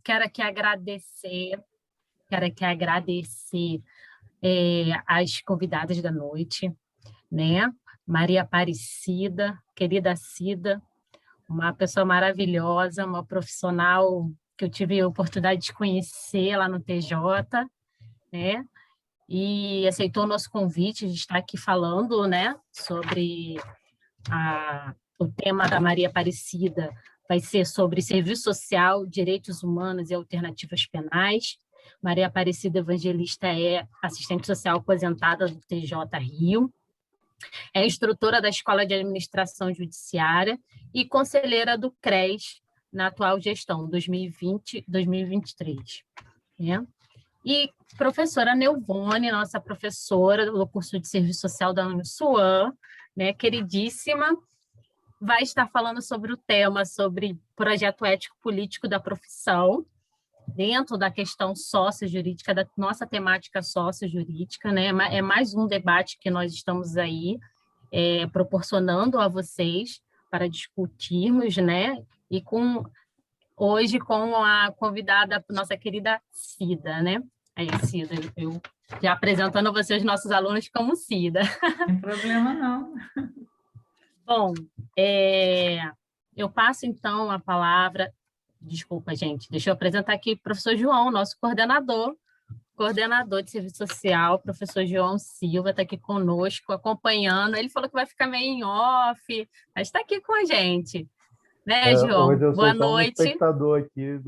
Quero aqui agradecer as convidadas da noite, né? Maria Aparecida, querida Cida, uma pessoa maravilhosa, uma profissional que eu tive a oportunidade de conhecer lá no TJ, né? E aceitou o nosso convite de estar aqui falando, né, sobre o tema da Maria Aparecida, vai ser sobre serviço social, direitos humanos e alternativas penais. Maria Aparecida Evangelista é assistente social aposentada do TJ Rio, é instrutora da Escola de Administração Judiciária e conselheira do CRES na atual gestão, 2020-2023. Né? E professora Neuvone, nossa professora do curso de Serviço Social da Unisuam, né, queridíssima, vai estar falando sobre o tema, sobre projeto ético-político da profissão, dentro da questão sócio-jurídica, da nossa temática sócio-jurídica, né? É mais um debate que nós estamos aí proporcionando a vocês para discutirmos, né? E hoje com a convidada, nossa querida Cida, né? Aí, Cida, eu já apresentando a vocês, nossos alunos, como Cida. Não tem problema, não. Bom, eu passo, então, a palavra... Desculpa, gente, deixa eu apresentar aqui o professor João, nosso coordenador de serviço social, professor João Silva, está aqui conosco, acompanhando. Ele falou que vai ficar meio em off, mas está aqui com a gente. Né, João? Hoje eu Boa sou só um noite. espectador aqui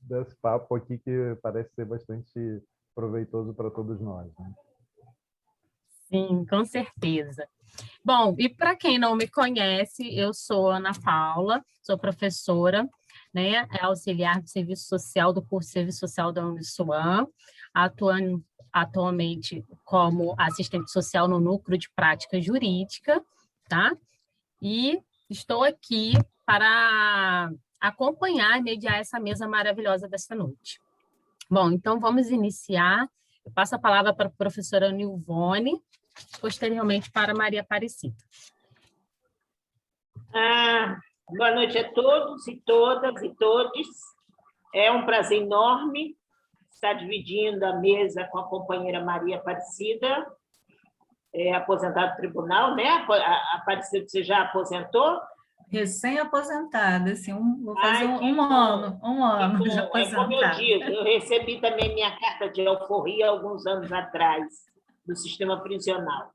desse papo aqui, que parece ser bastante proveitoso para todos nós. Né? Sim, com certeza. Bom, e para quem não me conhece, eu sou Ana Paula, sou professora, né, auxiliar de serviço social do curso de Serviço Social da Unisuam, atuando atualmente como assistente social no Núcleo de Prática Jurídica, tá? E estou aqui para acompanhar e mediar essa mesa maravilhosa desta noite. Bom, então vamos iniciar. Eu passo a palavra para a professora Neuvone, posteriormente para Maria Aparecida. Boa noite a todos e todas e todes. É um prazer enorme estar dividindo a mesa com a companheira Maria Aparecida, aposentada do tribunal, né? Aparecida, você já aposentou? Recém-aposentada, assim, vou fazer um ano de aposentada. Como eu digo, eu recebi também minha carta de alforria alguns anos atrás, do sistema prisional,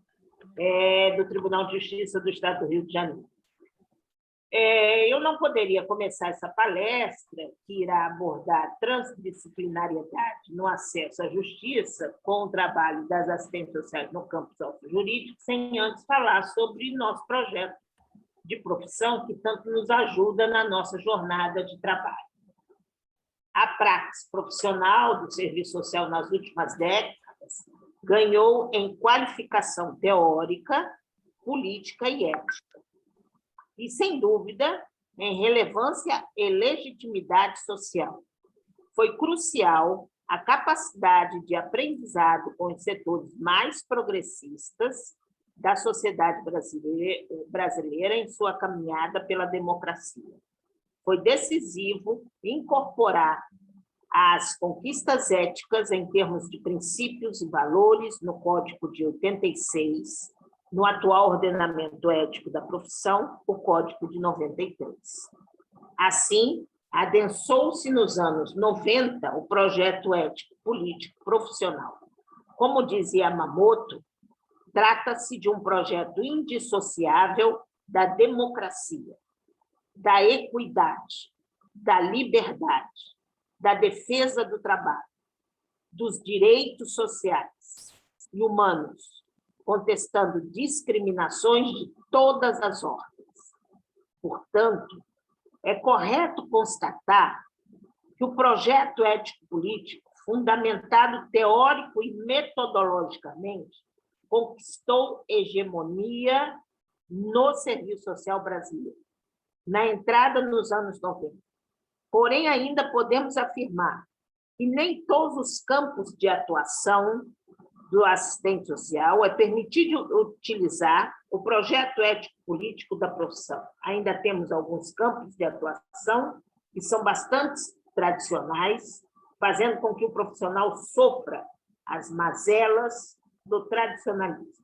do Tribunal de Justiça do Estado do Rio de Janeiro. Eu não poderia começar essa palestra, que irá abordar transdisciplinariedade no acesso à justiça, com o trabalho das assistentes sociais no campo jurídico, sem antes falar sobre nosso projeto de profissão, que tanto nos ajuda na nossa jornada de trabalho. A prática profissional do serviço social nas últimas décadas ganhou em qualificação teórica, política e ética. E, sem dúvida, em relevância e legitimidade social. Foi crucial a capacidade de aprendizado com os setores mais progressistas da sociedade brasileira em sua caminhada pela democracia. Foi decisivo incorporar as conquistas éticas em termos de princípios e valores no Código de 86, no atual ordenamento ético da profissão, o Código de 93. Assim, adensou-se nos anos 90 o projeto ético político profissional. Como dizia Yamamoto, trata-se de um projeto indissociável da democracia, da equidade, da liberdade, da defesa do trabalho, dos direitos sociais e humanos, contestando discriminações de todas as ordens. Portanto, é correto constatar que o projeto ético-político, fundamentado teórico e metodologicamente, conquistou hegemonia no serviço social brasileiro, na entrada nos anos 90. Porém, ainda podemos afirmar que nem todos os campos de atuação do assistente social é permitido utilizar o projeto ético-político da profissão. Ainda temos alguns campos de atuação que são bastante tradicionais, fazendo com que o profissional sofra as mazelas do tradicionalismo.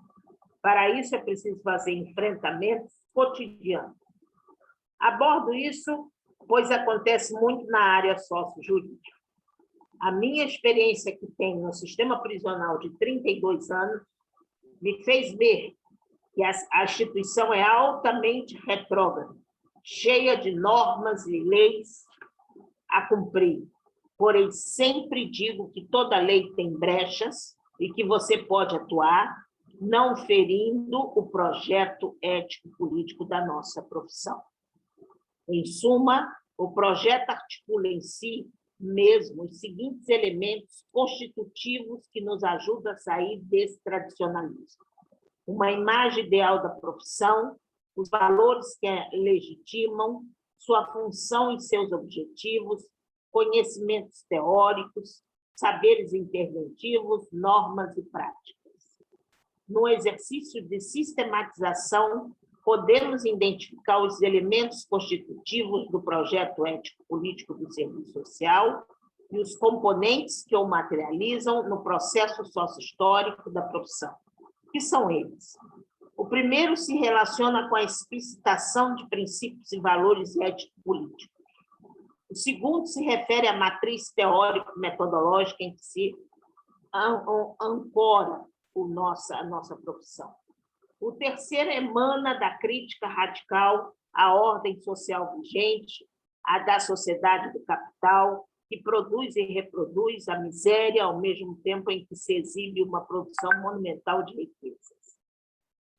Para isso, é preciso fazer enfrentamentos cotidianos. Abordo isso, pois acontece muito na área sócio-jurídica. A minha experiência que tenho no sistema prisional de 32 anos me fez ver que a instituição é altamente retrógrada, cheia de normas e leis a cumprir. Porém, sempre digo que toda lei tem brechas e que você pode atuar, não ferindo o projeto ético-político da nossa profissão. Em suma, o projeto articula em si mesmo os seguintes elementos constitutivos que nos ajudam a sair desse tradicionalismo: uma imagem ideal da profissão, os valores que a legitimam, sua função e seus objetivos, conhecimentos teóricos, saberes interventivos, normas e práticas. No exercício de sistematização, podemos identificar os elementos constitutivos do projeto ético-político do serviço social e os componentes que o materializam no processo sócio-histórico da profissão. Que são eles? O primeiro se relaciona com a explicitação de princípios e valores ético-políticos. O segundo se refere à matriz teórico-metodológica em que se ancora a nossa profissão. O terceiro emana da crítica radical à ordem social vigente, à da sociedade do capital, que produz e reproduz a miséria ao mesmo tempo em que se exibe uma produção monumental de riquezas.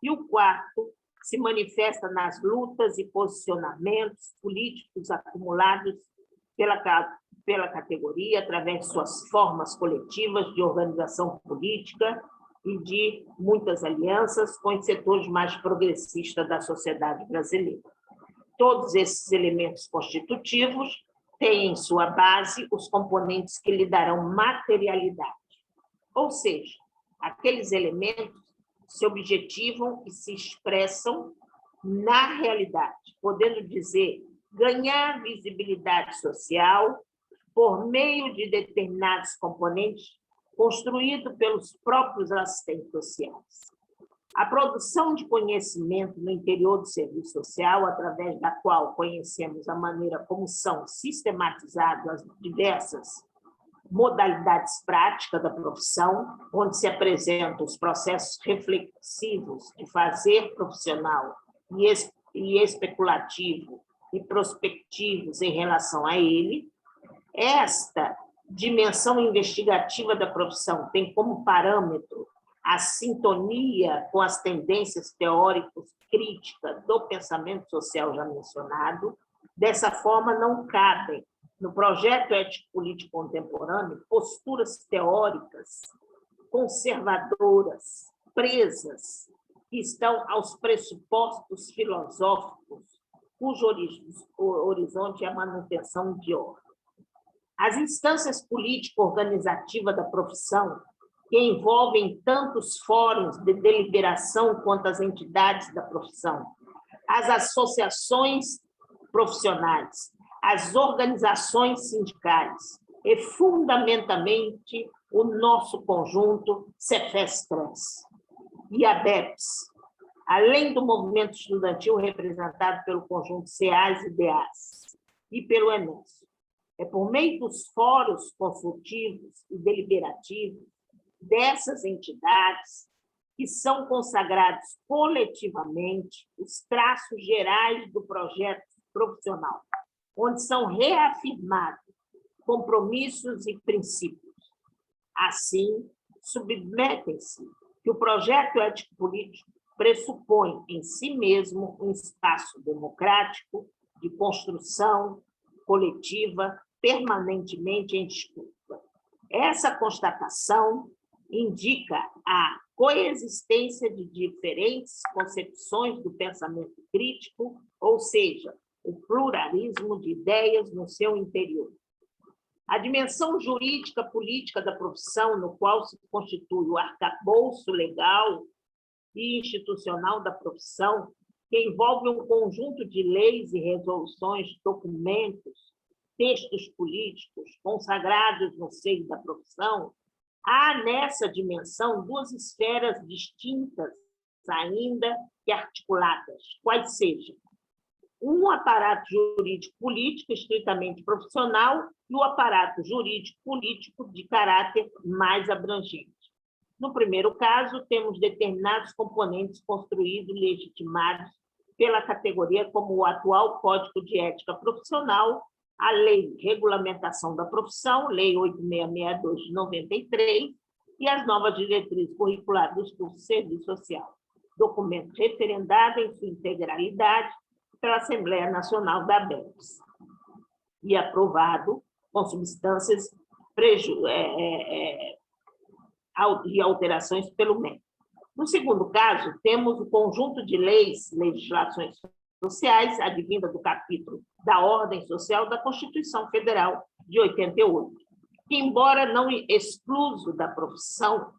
E o quarto se manifesta nas lutas e posicionamentos políticos acumulados pela categoria, através de suas formas coletivas de organização política e de muitas alianças com os setores mais progressistas da sociedade brasileira. Todos esses elementos constitutivos têm em sua base os componentes que lhe darão materialidade, ou seja, aqueles elementos se objetivam e se expressam na realidade, podendo dizer ganhar visibilidade social por meio de determinados componentes construído pelos próprios assistentes sociais. A produção de conhecimento no interior do serviço social, através da qual conhecemos a maneira como são sistematizadas as diversas modalidades práticas da profissão, onde se apresentam os processos reflexivos de fazer profissional e especulativo e prospectivos em relação a ele. Esta dimensão investigativa da profissão tem como parâmetro a sintonia com as tendências teóricas críticas do pensamento social já mencionado. Dessa forma, não cabem no projeto ético-político contemporâneo posturas teóricas conservadoras, presas, que estão aos pressupostos filosóficos, cujo horizonte é a manutenção de ordem. As instâncias político-organizativas da profissão, que envolvem tantos fóruns de deliberação quanto as entidades da profissão, as associações profissionais, as organizações sindicais e, fundamentalmente, o nosso conjunto Cefes-Trans e a BEPS, além do movimento estudantil representado pelo conjunto CEAS e DEAS e pelo ENES. É por meio dos fóruns consultivos e deliberativos dessas entidades que são consagrados coletivamente os traços gerais do projeto profissional, onde são reafirmados compromissos e princípios. Assim, submetem-se que o projeto ético-político pressupõe em si mesmo um espaço democrático de construção coletiva permanentemente em disputa. Essa constatação indica a coexistência de diferentes concepções do pensamento crítico, ou seja, o pluralismo de ideias no seu interior. A dimensão jurídica política da profissão, no qual se constitui o arcabouço legal e institucional da profissão, que envolve um conjunto de leis e resoluções, documentos textos políticos consagrados no seio da profissão, há nessa dimensão duas esferas distintas ainda que articuladas, quais sejam um aparato jurídico-político estritamente profissional e o aparato jurídico-político de caráter mais abrangente. No primeiro caso, temos determinados componentes construídos e legitimados pela categoria como o atual Código de Ética Profissional, a Lei de Regulamentação da Profissão, Lei 8662 de 93, e as novas diretrizes curriculares dos cursos de serviço social, documento referendado em sua integralidade pela Assembleia Nacional da ABEPS e aprovado com substâncias e alterações pelo MEC. No segundo caso, temos o conjunto de legislações sociais, advinda do capítulo da Ordem Social da Constituição Federal de 88, que, embora não excluso da profissão,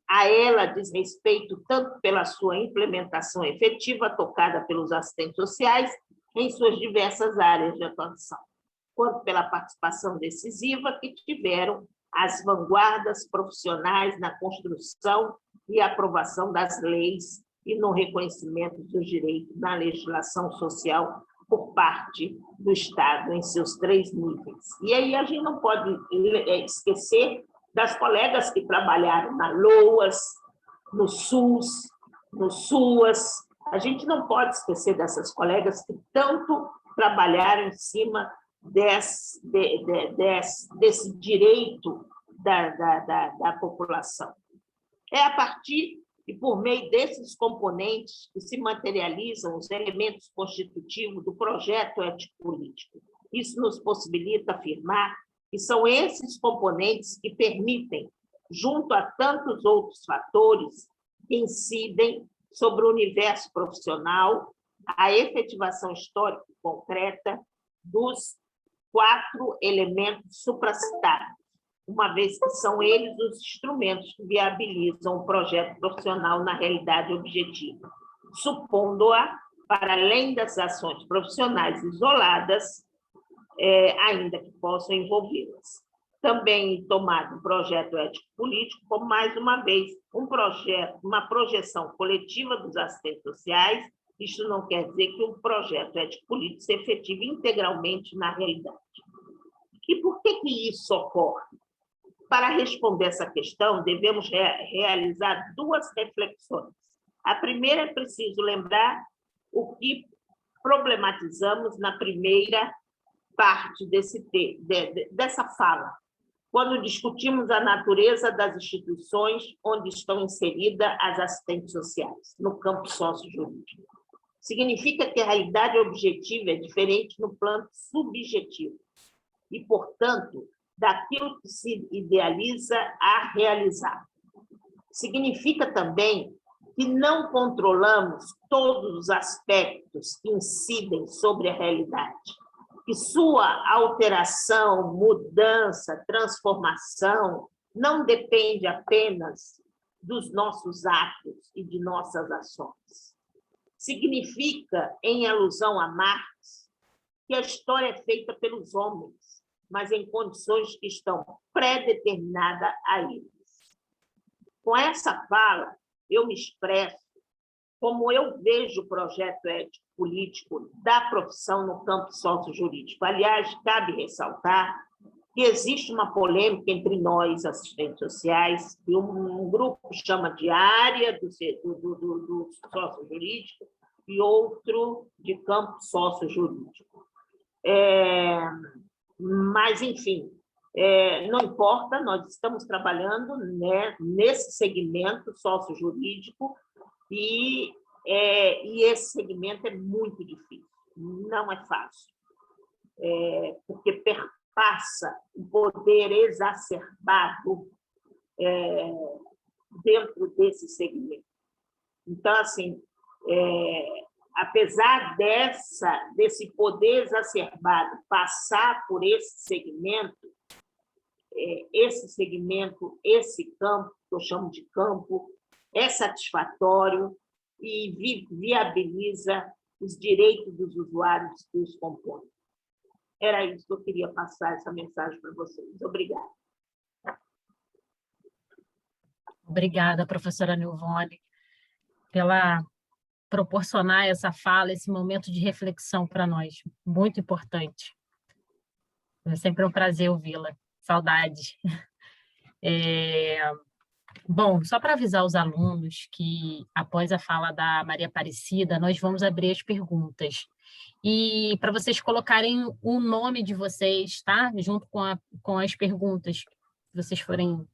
a ela diz respeito tanto pela sua implementação efetiva tocada pelos assistentes sociais em suas diversas áreas de atuação, quanto pela participação decisiva que tiveram as vanguardas profissionais na construção e aprovação das leis e no reconhecimento dos direitos na legislação social por parte do Estado em seus 3 níveis. E aí a gente não pode esquecer das colegas que trabalharam na LOAS, no SUS, no SUAS. A gente não pode esquecer dessas colegas que tanto trabalharam em cima desse direito da população. É a partir e por meio desses componentes que se materializam os elementos constitutivos do projeto ético-político. Isso nos possibilita afirmar que são esses componentes que permitem, junto a tantos outros fatores que incidem sobre o universo profissional, a efetivação histórica e concreta dos 4 elementos supracitados, uma vez que são eles os instrumentos que viabilizam o projeto profissional na realidade objetiva, supondo-a, para além das ações profissionais isoladas, ainda que possam envolvê-las. Também tomado um projeto ético-político como, mais uma vez, uma projeção coletiva dos assistentes sociais. Isto não quer dizer que um projeto ético-político se efetive integralmente na realidade. E por que isso ocorre? Para responder essa questão, devemos realizar 2 reflexões. A primeira, é preciso lembrar o que problematizamos na primeira parte dessa fala, quando discutimos a natureza das instituições onde estão inseridas as assistentes sociais, no campo sócio-jurídico. Significa que a realidade objetiva é diferente no plano subjetivo e, portanto, daquilo que se idealiza a realizar. Significa também que não controlamos todos os aspectos que incidem sobre a realidade, que sua alteração, mudança, transformação não depende apenas dos nossos atos e de nossas ações. Significa, em alusão a Marx, que a história é feita pelos homens, mas em condições que estão pré-determinadas a eles. Com essa fala, eu me expresso como eu vejo o projeto ético-político da profissão no campo sócio-jurídico. Aliás, cabe ressaltar que existe uma polêmica entre nós, assistentes sociais, que um grupo chama de área do sócio-jurídico e outro de campo sócio-jurídico. Mas, enfim, não importa, nós estamos trabalhando, né, nesse segmento sócio-jurídico e esse segmento é muito difícil, não é fácil, porque perpassa o poder exacerbado dentro desse segmento. Então, assim, apesar desse poder exacerbado passar por esse segmento, esse campo, que eu chamo de campo, é satisfatório e viabiliza os direitos dos usuários que os compõem. Era isso que eu queria passar, essa mensagem para vocês. Obrigada. Obrigada, professora Nilvone, pela proporcionar essa fala, esse momento de reflexão para nós. Muito importante. É sempre um prazer ouvi-la. Saudade. Bom, só para avisar os alunos que, após a fala da Maria Aparecida, nós vamos abrir as perguntas. E para vocês colocarem o nome de vocês, tá? Junto com as perguntas que vocês forem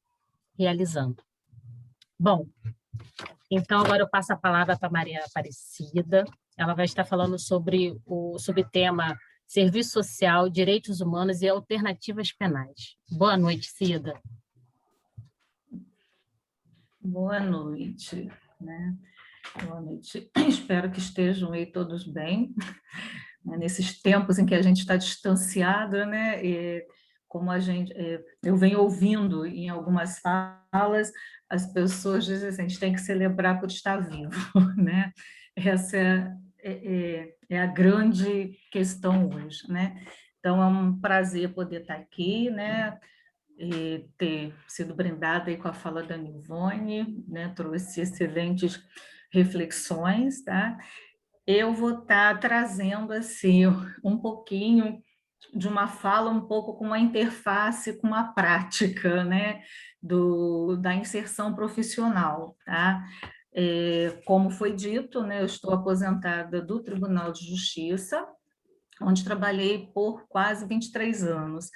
realizando. Bom, então agora eu passo a palavra para a Maria Aparecida. Ela vai estar falando sobre o subtema Serviço Social, Direitos Humanos e Alternativas Penais. Boa noite, Cida. Boa noite, né? Boa noite. Espero que estejam aí todos bem, né? Nesses tempos em que a gente está distanciado, né? E como eu venho ouvindo em algumas falas, as pessoas dizem assim, a gente tem que celebrar por estar vivo, né? Essa é a grande questão hoje, né? Então, é um prazer poder estar aqui, né? E ter sido brindada aí com a fala da Nilvone, né? Trouxe excelentes reflexões, tá? Eu vou estar trazendo, assim, um pouquinho de uma fala um pouco com uma interface com uma prática, né, da inserção profissional, tá? Como foi dito, né, eu estou aposentada do Tribunal de Justiça, onde trabalhei por quase 23 anos,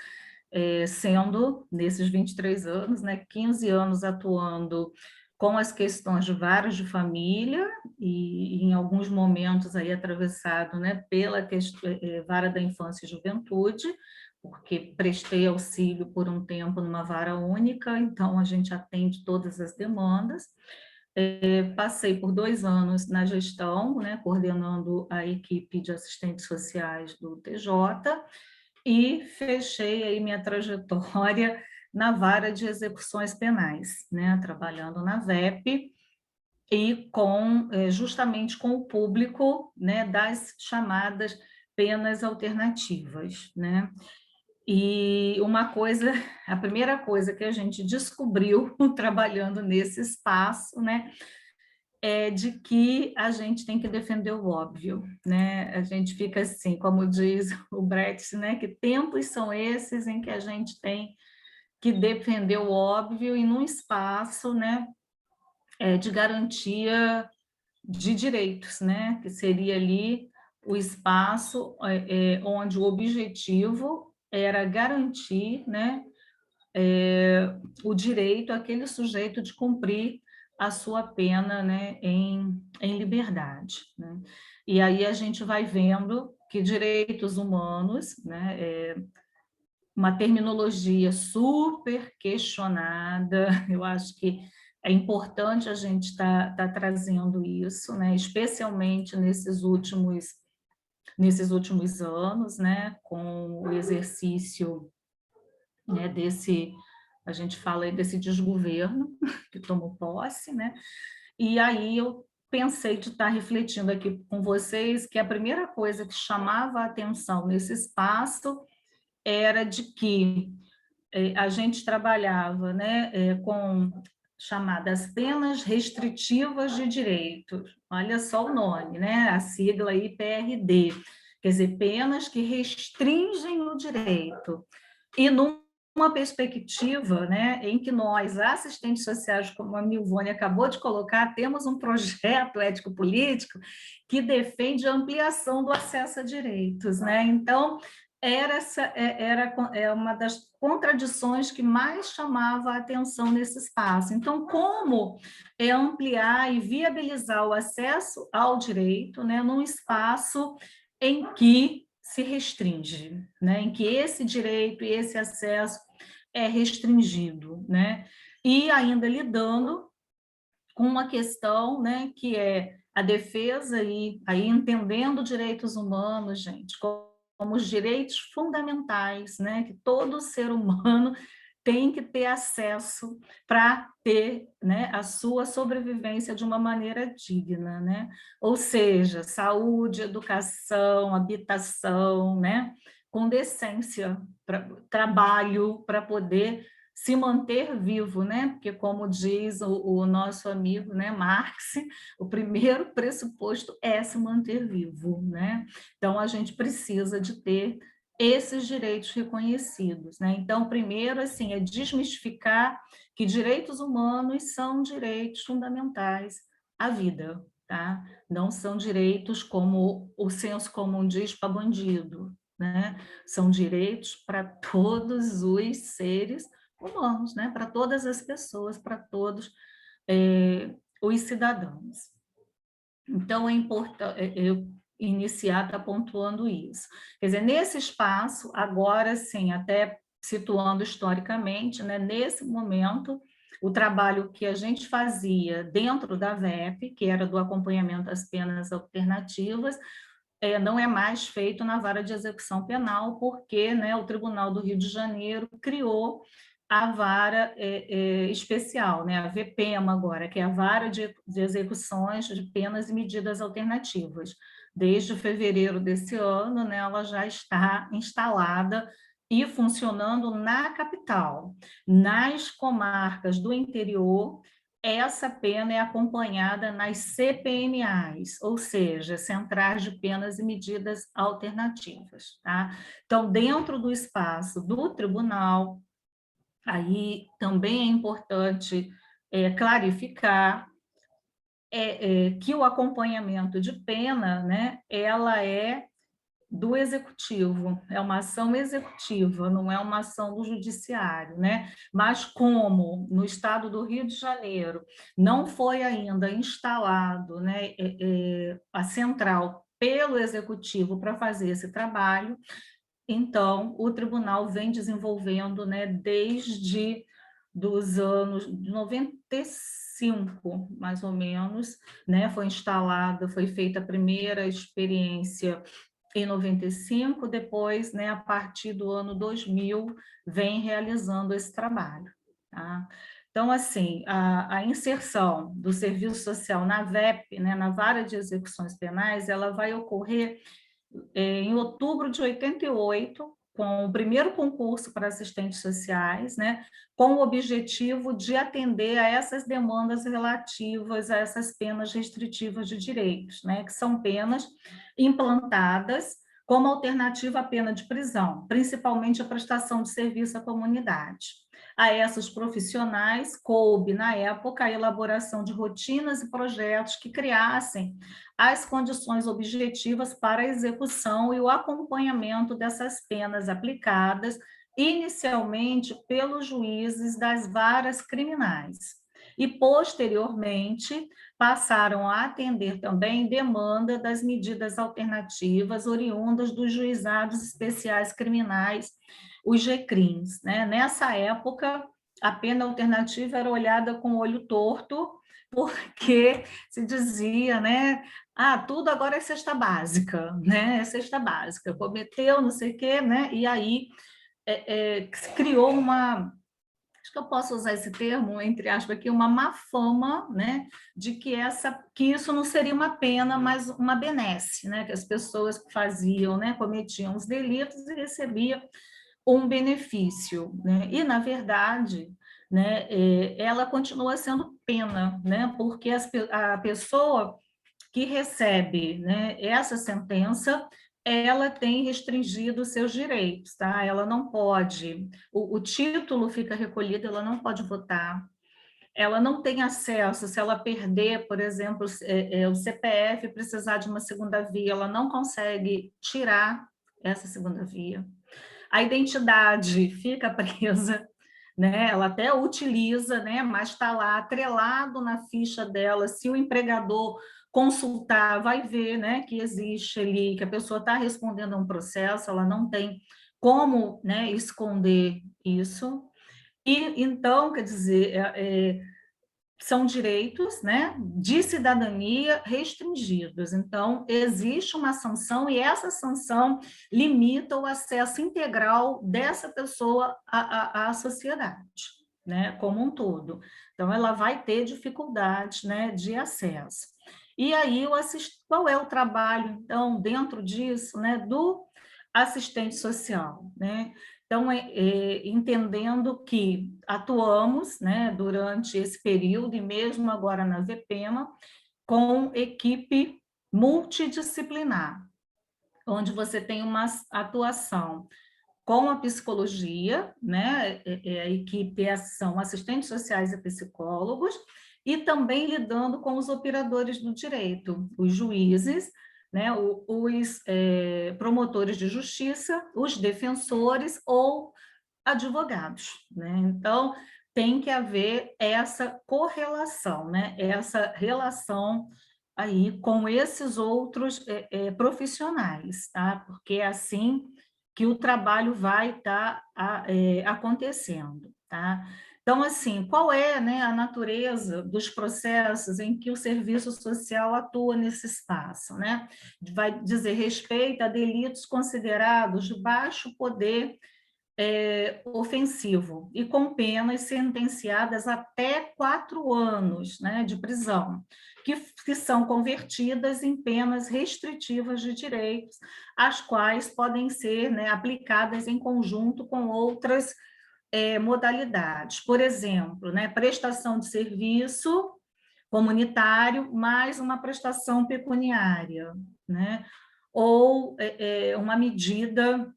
sendo, nesses 23 anos, né, 15 anos atuando com as questões de varas de família e em alguns momentos aí atravessado, né, pela vara da infância e juventude, porque prestei auxílio por um tempo numa vara única, então a gente atende todas as demandas. Passei por 2 anos na gestão, né, coordenando a equipe de assistentes sociais do TJ, e fechei aí minha trajetória na vara de execuções penais, né, trabalhando na VEP e justamente com o público, né, das chamadas penas alternativas, né? E a primeira coisa que a gente descobriu trabalhando nesse espaço, né, é de que a gente tem que defender o óbvio, né? A gente fica assim, como diz o Brecht, né, que tempos são esses em que a gente tem que defender o óbvio e num espaço, né, de garantia de direitos, né, que seria ali o espaço onde o objetivo era garantir, né, o direito àquele sujeito de cumprir a sua pena, né, em liberdade, né? E aí a gente vai vendo que direitos humanos, né, uma terminologia super questionada, eu acho que é importante a gente estar trazendo isso, né, especialmente nesses últimos anos, né, com o exercício, né, a gente fala aí desse desgoverno que tomou posse, né? E aí eu pensei de estar refletindo aqui com vocês que a primeira coisa que chamava a atenção nesse espaço era de que a gente trabalhava, né, com chamadas penas restritivas de direito. Olha só o nome, né? A sigla aí PRD, quer dizer, penas que restringem o direito. E numa perspectiva, né, em que nós, assistentes sociais, como a Nilvone acabou de colocar, temos um projeto ético-político que defende a ampliação do acesso a direitos, né? Então, era uma das contradições que mais chamava a atenção nesse espaço. Então, como ampliar e viabilizar o acesso ao direito, né, num espaço em que se restringe, né, em que esse direito e esse acesso é restringido, né, e ainda lidando com uma questão, né, que é a defesa e aí entendendo direitos humanos, gente, como os direitos fundamentais, né, que todo ser humano tem que ter acesso para ter, né, a sua sobrevivência de uma maneira digna, né? Ou seja, saúde, educação, habitação, né? com decência, trabalho para poder se manter vivo, né? Porque, como diz o nosso amigo, né, Marx, o primeiro pressuposto é se manter vivo, né? Então, a gente precisa de ter esses direitos reconhecidos, né? Então, primeiro, assim, é desmistificar que direitos humanos são direitos fundamentais à vida, tá? Não são direitos como o senso comum diz para bandido, né? São direitos para todos os seres humanos, né? Para todas as pessoas, para todos os cidadãos. Então, é importante eu iniciar está pontuando isso. Quer dizer, nesse espaço, agora sim, até situando historicamente, né, nesse momento, o trabalho que a gente fazia dentro da VEP, que era do acompanhamento às penas alternativas, não é mais feito na vara de execução penal, porque, né, o Tribunal do Rio de Janeiro criou a vara especial, né, a VPEMA agora, que é a Vara de Execuções de Penas e Medidas Alternativas. Desde fevereiro desse ano, né, ela já está instalada e funcionando na capital. Nas comarcas do interior, essa pena é acompanhada nas CPMAs, ou seja, Centrais de Penas e Medidas Alternativas. Tá? Então, dentro do espaço do tribunal, aí também é importante clarificar que o acompanhamento de pena, né, ela é do executivo, é uma ação executiva, não é uma ação do judiciário, né? Mas como no estado do Rio de Janeiro não foi ainda instalado, né, a central pelo executivo para fazer esse trabalho, então o tribunal vem desenvolvendo, né, desde dos anos 95, mais ou menos, né, foi instalada, foi feita a primeira experiência em 95, depois, né, a partir do ano 2000, vem realizando esse trabalho. Tá? Então, assim, a inserção do serviço social na VEP, né, na Vara de Execuções Penais, ela vai ocorrer em outubro de 88, com o primeiro concurso para assistentes sociais, né, com o objetivo de atender a essas demandas relativas a essas penas restritivas de direitos, né, que são penas implantadas como alternativa à pena de prisão, principalmente a prestação de serviço à comunidade. A esses profissionais coube, na época, a elaboração de rotinas e projetos que criassem as condições objetivas para a execução e o acompanhamento dessas penas aplicadas inicialmente pelos juízes das varas criminais e, posteriormente, passaram a atender também demanda das medidas alternativas oriundas dos juizados especiais criminais, os GCRIMs. Né? Nessa época, a pena alternativa era olhada com o olho torto, porque se dizia, né, tudo agora é cesta básica, né, é cesta básica, cometeu não sei o quê, né, e aí se criou uma, acho que eu posso usar esse termo, entre aspas, aqui, uma má fama, né, de que isso não seria uma pena, mas uma benesse, né, que as pessoas que faziam, né, cometiam os delitos e recebiam um benefício, né, e, na verdade, né, ela continua sendo pena, né, porque a pessoa que recebe, né, essa sentença, ela tem restringido seus direitos, tá? Ela não pode, o título fica recolhido, ela não pode votar, ela não tem acesso, se ela perder, por exemplo, o CPF, precisar de uma segunda via, ela não consegue tirar essa segunda via. A identidade fica presa, né? Ela até utiliza, né? Mas está lá atrelado na ficha dela, se o empregador consultar, vai ver, né, que existe ali, que a pessoa está respondendo a um processo, ela não tem como, né, esconder isso. E então, quer dizer, são direitos, né, de cidadania restringidos. Então, existe uma sanção e essa sanção limita o acesso integral dessa pessoa à sociedade, né, como um todo. Então, ela vai ter dificuldades, né, de acesso. E aí, qual é o trabalho, então, dentro disso, né, do assistente social, né? Então, entendendo que atuamos, né, durante esse período, e mesmo agora na VPEMA, com equipe multidisciplinar, onde você tem uma atuação com a psicologia, né, a equipe são assistentes sociais e psicólogos, e também lidando com os operadores do direito, os juízes, né, os promotores de justiça, os defensores ou advogados, né? Então, tem que haver essa correlação, né? Essa relação aí com esses outros profissionais, tá? Porque é assim que o trabalho vai estar acontecendo, tá? Então, assim, qual é, né, a natureza dos processos em que o serviço social atua nesse espaço, né? Vai dizer respeito a delitos considerados de baixo poder ofensivo e com penas sentenciadas até 4 anos, né, de prisão, que são convertidas em penas restritivas de direitos, as quais podem ser, né, aplicadas em conjunto com outras modalidades. Por exemplo, né, prestação de serviço comunitário mais uma prestação pecuniária, né, ou uma medida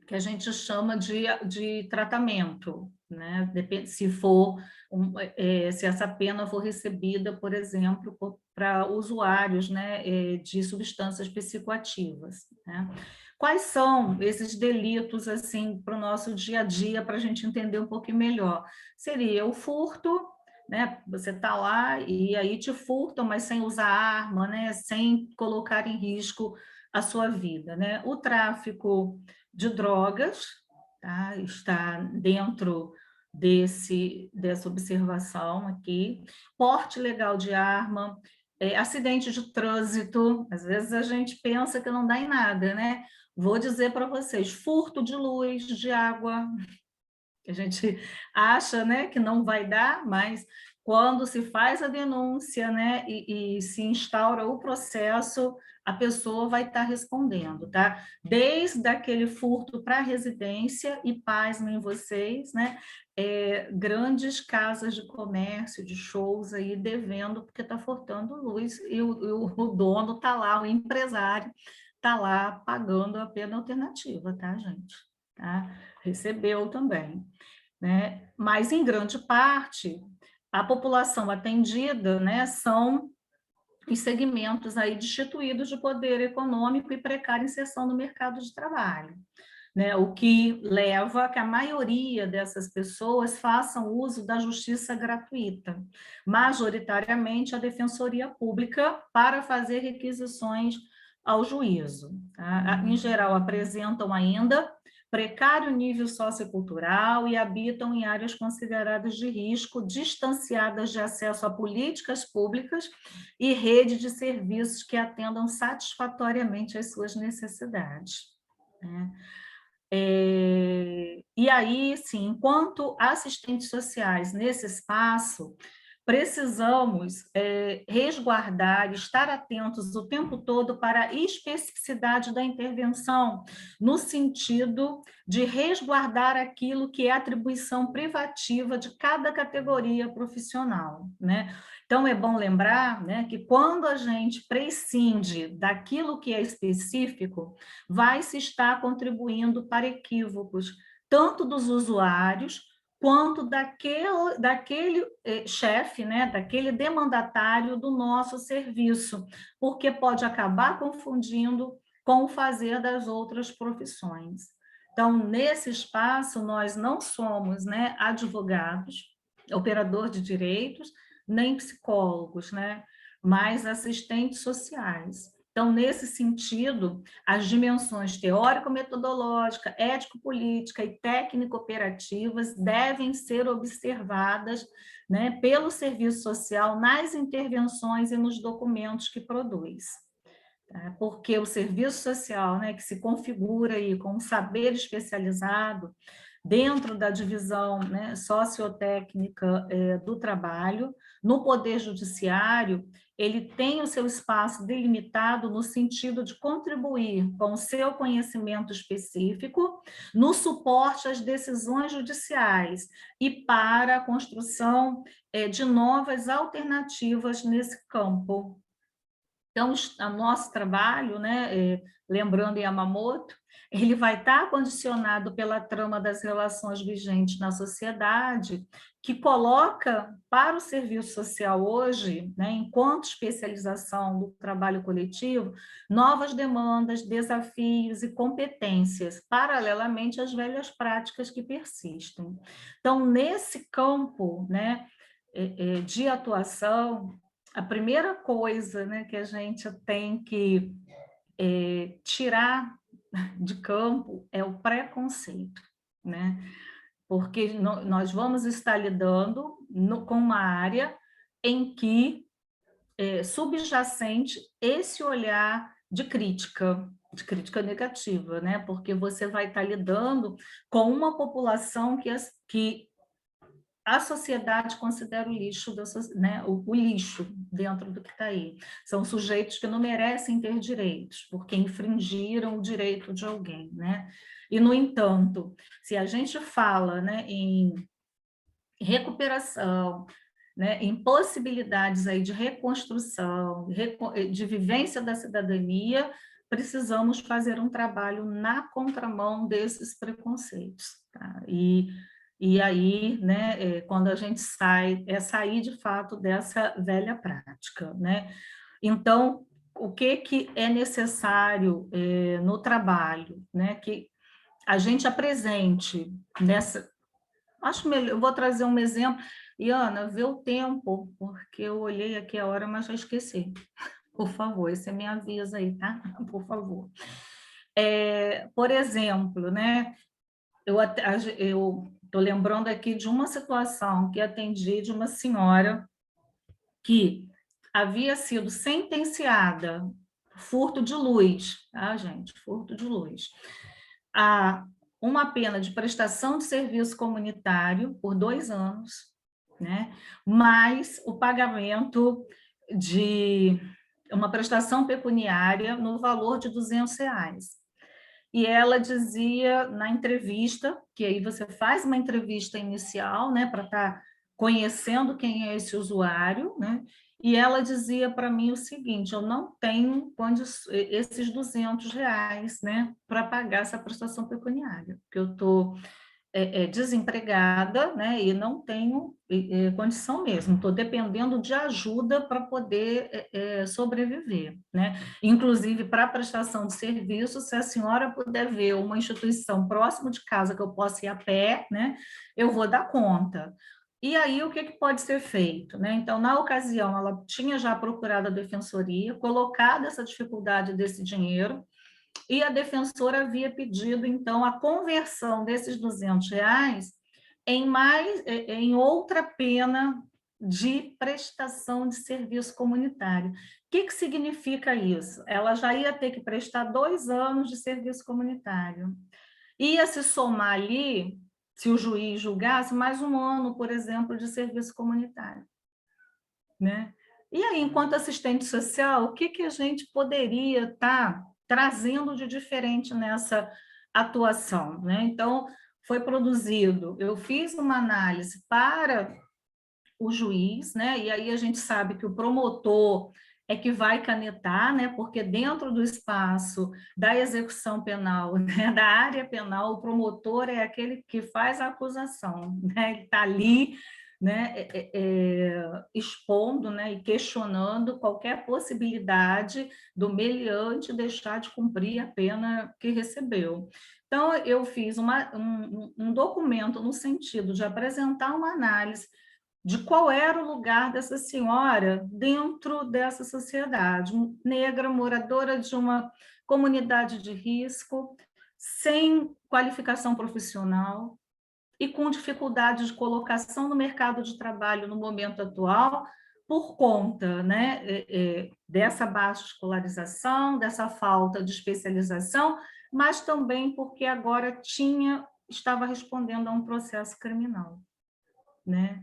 que a gente chama de tratamento, né? Se for se essa pena for recebida, por exemplo, para usuários, né, de substâncias psicoativas, né? Quais são esses delitos assim para o nosso dia a dia, para a gente entender um pouquinho melhor? Seria o furto, né? Você está lá e aí te furtam, mas sem usar arma, né? Sem colocar em risco a sua vida, né? O tráfico de drogas, tá? Está dentro dessa observação aqui, porte legal de arma, acidente de trânsito, às vezes a gente pensa que não dá em nada, né? Vou dizer para vocês, furto de luz, de água, que a gente acha, né, que não vai dar, mas quando se faz a denúncia, né, e se instaura o processo, a pessoa vai estar respondendo, tá? Desde aquele furto para a residência, e pasmem vocês, né, grandes casas de comércio, de shows aí devendo, porque está faltando luz, e o dono está lá, o empresário está lá pagando a pena alternativa, tá, gente? Tá? Recebeu também, né? Mas, em grande parte, a população atendida, né, são os segmentos aí destituídos de poder econômico e precária inserção no mercado de trabalho, né? O que leva a que a maioria dessas pessoas façam uso da justiça gratuita, majoritariamente a Defensoria Pública, para fazer requisições ao juízo, tá? Em geral, apresentam ainda precário nível sociocultural e habitam em áreas consideradas de risco, distanciadas de acesso a políticas públicas e rede de serviços que atendam satisfatoriamente às suas necessidades, né? E aí, sim, enquanto assistentes sociais nesse espaço, precisamos resguardar, estar atentos o tempo todo para a especificidade da intervenção, no sentido de resguardar aquilo que é atribuição privativa de cada categoria profissional, né? Então, é bom lembrar, né, que quando a gente prescinde daquilo que é específico, vai se estar contribuindo para equívocos, tanto dos usuários, quanto daquele chefe, né, daquele demandatário do nosso serviço, porque pode acabar confundindo com o fazer das outras profissões. Então, nesse espaço, nós não somos, né, advogados, operador de direitos, nem psicólogos, né, mas assistentes sociais. Então, nesse sentido, as dimensões teórico-metodológica, ético-política e técnico-operativas devem ser observadas, né, pelo serviço social nas intervenções e nos documentos que produz. Tá? Porque o serviço social, né, que se configura aí com um saber especializado, dentro da divisão, né, sociotécnica do trabalho. No Poder Judiciário, ele tem o seu espaço delimitado no sentido de contribuir com o seu conhecimento específico no suporte às decisões judiciais e para a construção de novas alternativas nesse campo. Então, o nosso trabalho, né, lembrando Yamamoto, ele vai estar condicionado pela trama das relações vigentes na sociedade, que coloca para o serviço social hoje, né, enquanto especialização do trabalho coletivo, novas demandas, desafios e competências, paralelamente às velhas práticas que persistem. Então, nesse campo, né, de atuação, a primeira coisa, né, que a gente tem que tirar de campo é o preconceito, né? Porque nós vamos estar lidando com uma área em que subjacente esse olhar de crítica negativa, né? Porque você vai estar lidando com uma população que a sociedade considera o lixo, né, o lixo dentro do que está aí. São sujeitos que não merecem ter direitos, porque infringiram o direito de alguém, né? E, no entanto, se a gente fala, né, em recuperação, né, em possibilidades aí de reconstrução, de vivência da cidadania, precisamos fazer um trabalho na contramão desses preconceitos, tá? E aí, né, quando a gente sair de fato dessa velha prática, né? Então, o que é necessário no trabalho, né? Que a gente apresente nessa... Acho melhor, eu vou trazer um exemplo. E, Ana, vê o tempo, porque eu olhei aqui a hora, mas já esqueci. Por favor, você me avisa aí, tá? Por favor. Por exemplo, né? Eu estou lembrando aqui de uma situação que atendi de uma senhora que havia sido sentenciada furto de luz, tá, gente? Furto de luz. A uma pena de prestação de serviço comunitário por 2 anos, né? Mais o pagamento de uma prestação pecuniária no valor de R$200. E ela dizia na entrevista, que aí você faz uma entrevista inicial, né, para estar conhecendo quem é esse usuário, né? E ela dizia para mim o seguinte: eu não tenho esses R$200, né, para pagar essa prestação pecuniária, porque eu estou desempregada, né, e não tenho condição mesmo, estou dependendo de ajuda para poder sobreviver, né? Inclusive, para a prestação de serviço, se a senhora puder ver uma instituição próximo de casa que eu possa ir a pé, né, eu vou dar conta. E aí, o que pode ser feito, né? Então, na ocasião, ela tinha já procurado a defensoria, colocado essa dificuldade desse dinheiro, e a defensora havia pedido, então, a conversão desses R$200 em outra pena de prestação de serviço comunitário. O que significa isso? Ela já ia ter que prestar 2 anos de serviço comunitário. Ia se somar ali, se o juiz julgasse, mais 1 ano, por exemplo, de serviço comunitário, né? E aí, enquanto assistente social, o que a gente poderia estar trazendo de diferente nessa atuação, né? Então, foi produzido, eu fiz uma análise para o juiz, né? E aí a gente sabe que o promotor é que vai canetar, né? Porque dentro do espaço da execução penal, né? Da área penal, o promotor é aquele que faz a acusação, né? Ele está ali, né, expondo, né, e questionando qualquer possibilidade do meliante deixar de cumprir a pena que recebeu. Então, eu fiz um documento no sentido de apresentar uma análise de qual era o lugar dessa senhora dentro dessa sociedade, negra, moradora de uma comunidade de risco, sem qualificação profissional, e com dificuldade de colocação no mercado de trabalho no momento atual, por conta, né, dessa baixa escolarização, dessa falta de especialização, mas também porque agora tinha estava respondendo a um processo criminal, né?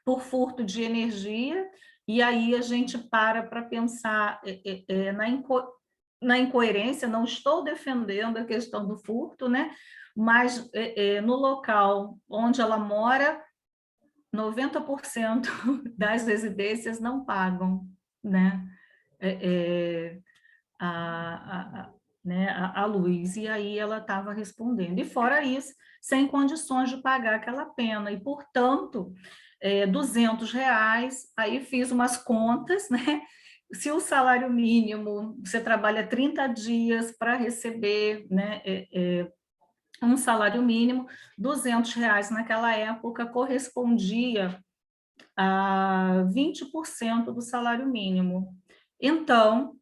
Por furto de energia, e aí a gente para pensar na incoerência. Não estou defendendo a questão do furto, né? Mas no local onde ela mora, 90% das residências não pagam, né? Né, a luz, e aí ela estava respondendo. E fora isso, sem condições de pagar aquela pena, e, portanto, R$ 200, aí fiz umas contas, né? Se o salário mínimo, você trabalha 30 dias para receber, né, um salário mínimo, R$ 200 naquela época correspondia a 20% do salário mínimo. Então,